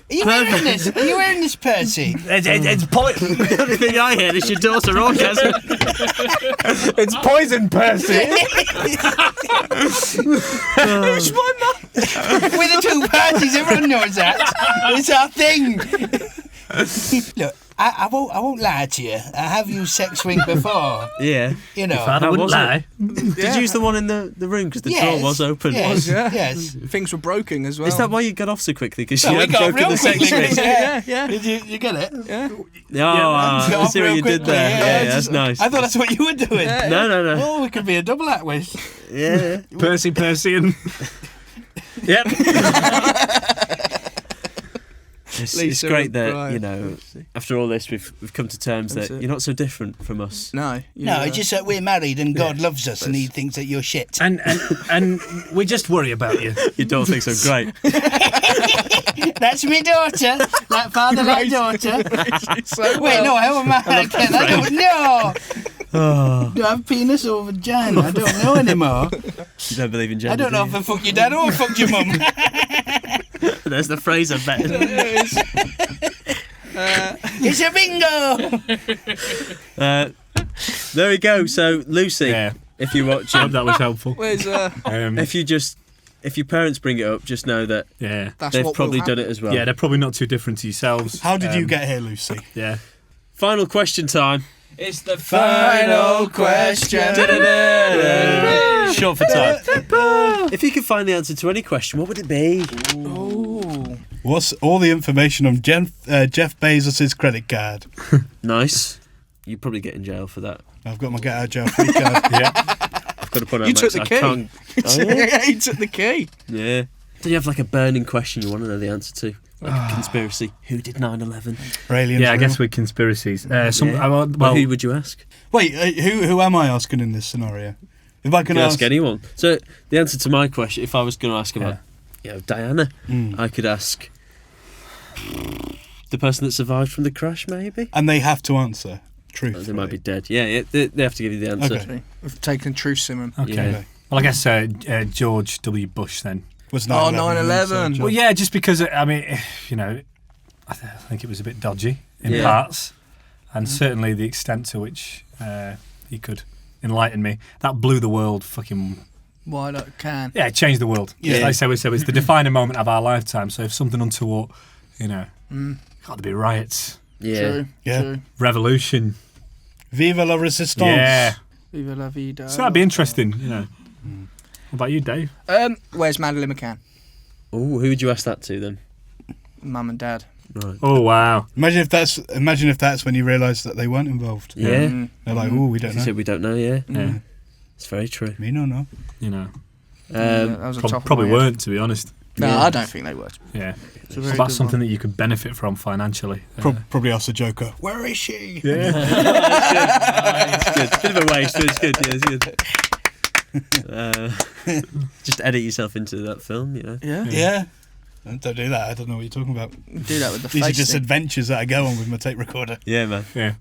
you wearing this? Are you wearing this, Percy? It's The only thing I heard is your daughter orgasm. It's poison, Percy. It's my mum. We're the two parties. Everyone knows that. It's our thing. Look, I won't lie to you. I have used sex swing before. Yeah. You know. Father How wouldn't was it? lie. Did you use the one in the room? Because the door was open. Yes. Yeah. Yes. Things were broken as well. Is that why you got off so quickly? Because Well, you we had got broken real the sex quickly, swing? Yeah. Did you get it? Oh, Got I off see what real you did quickly, there. yeah. Yeah, that's nice. I thought that's what you were doing. No. Oh, we could be a double act with. Yeah. Percy, and yep. It's Lisa great and that, Brian. you know, after all this, we've come to terms that That's it. you're not so different from us. No. No, it's just that we're married and God loves us and he thinks that you're shit. And we just worry about you. Your daughter thinks I'm great. That's my daughter. That father, that daughter. Wait, no, how am I again? I don't know. Oh, Do I have penis or vagina? I don't know anymore. you don't believe in gender? I don't know do if I fucked your dad or I fucked your mum. you? There's the phrase I bet. It's a bingo! There we go. So, Lucy, Yeah. if you're I hope watching, that was helpful. Where's if your parents bring it up, just know that Yeah. that's they've what probably will done happen. it as well. Yeah, they're probably not too different to yourselves. How did you get here, Lucy? Yeah. Final question time. It's the Final question. Short for time. If you could find the answer to any question, what would it be? Ooh. What's all the information on Jeff Bezos' credit card? Nice. You'd probably get in jail for that. I've got my get out of jail free card. I've got to put on You took the I key. can't- Oh, yeah? He took the key. Yeah. Do you have like a burning question you want to know the answer to? Like a conspiracy. Who did 9/11? Are aliens Yeah, I real? guess with conspiracies. Yeah. Well, who would you ask? Wait, who am I asking in this scenario? If I You can can ask anyone. So the answer to my question, if I was going to ask about, Diana, I could ask the person that survived from the crash, maybe. and they have to answer truthfully. They might be dead. Yeah, they have to give you the answer. Okay. We've taken truth serum. okay. Yeah. Well, I guess George W. Bush then. Was Oh, 9/11. 9/11. Well, yeah, just because I mean, you know, I think it was a bit dodgy in Yeah. parts, and certainly the extent to which he could enlighten me, that blew the world fucking. Why not can? Yeah, it changed the world. Yeah. Like I say, it's the defining moment of our lifetime. So if something untoward, you know, got to be riots, Yeah. True. Yeah. True. revolution. Viva la resistance. Yeah. Viva la vida. So that'd be interesting, you know. What about you, Dave? Where's Madeline McCann? Oh, who would you ask that to then? Mum and Dad. Right. Oh wow. Imagine if that's when you realise that they weren't involved. Yeah. They're like, oh, we As don't you know. said, we don't know. Yeah. Yeah. It's very true. Me no. You know, that was a top of probably my head. weren't, to be honest. No, Yeah. I don't think they were. Yeah. It's a What very about good something one. that you could benefit from financially? Probably ask the Joker, where is she? Yeah. It's good. Bit of a waste, but it's good. Yeah, it's good. Just edit yourself into that film, you know. Yeah. Yeah. Don't do that. I don't know what you're talking about. Do that with the These are face. just thing. adventures that I go on with my tape recorder. Yeah, man. Yeah.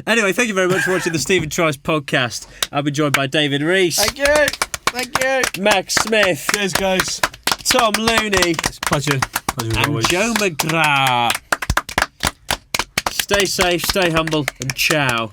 Anyway, thank you very much for watching the Stephen Trice podcast. I've been joined by David Rees, Thank you. Thank you. Max Smith, Cheers, guys. Tom Looney, It's a pleasure. Pleasure as and always. Joe McGrath. Stay safe, stay humble, and ciao.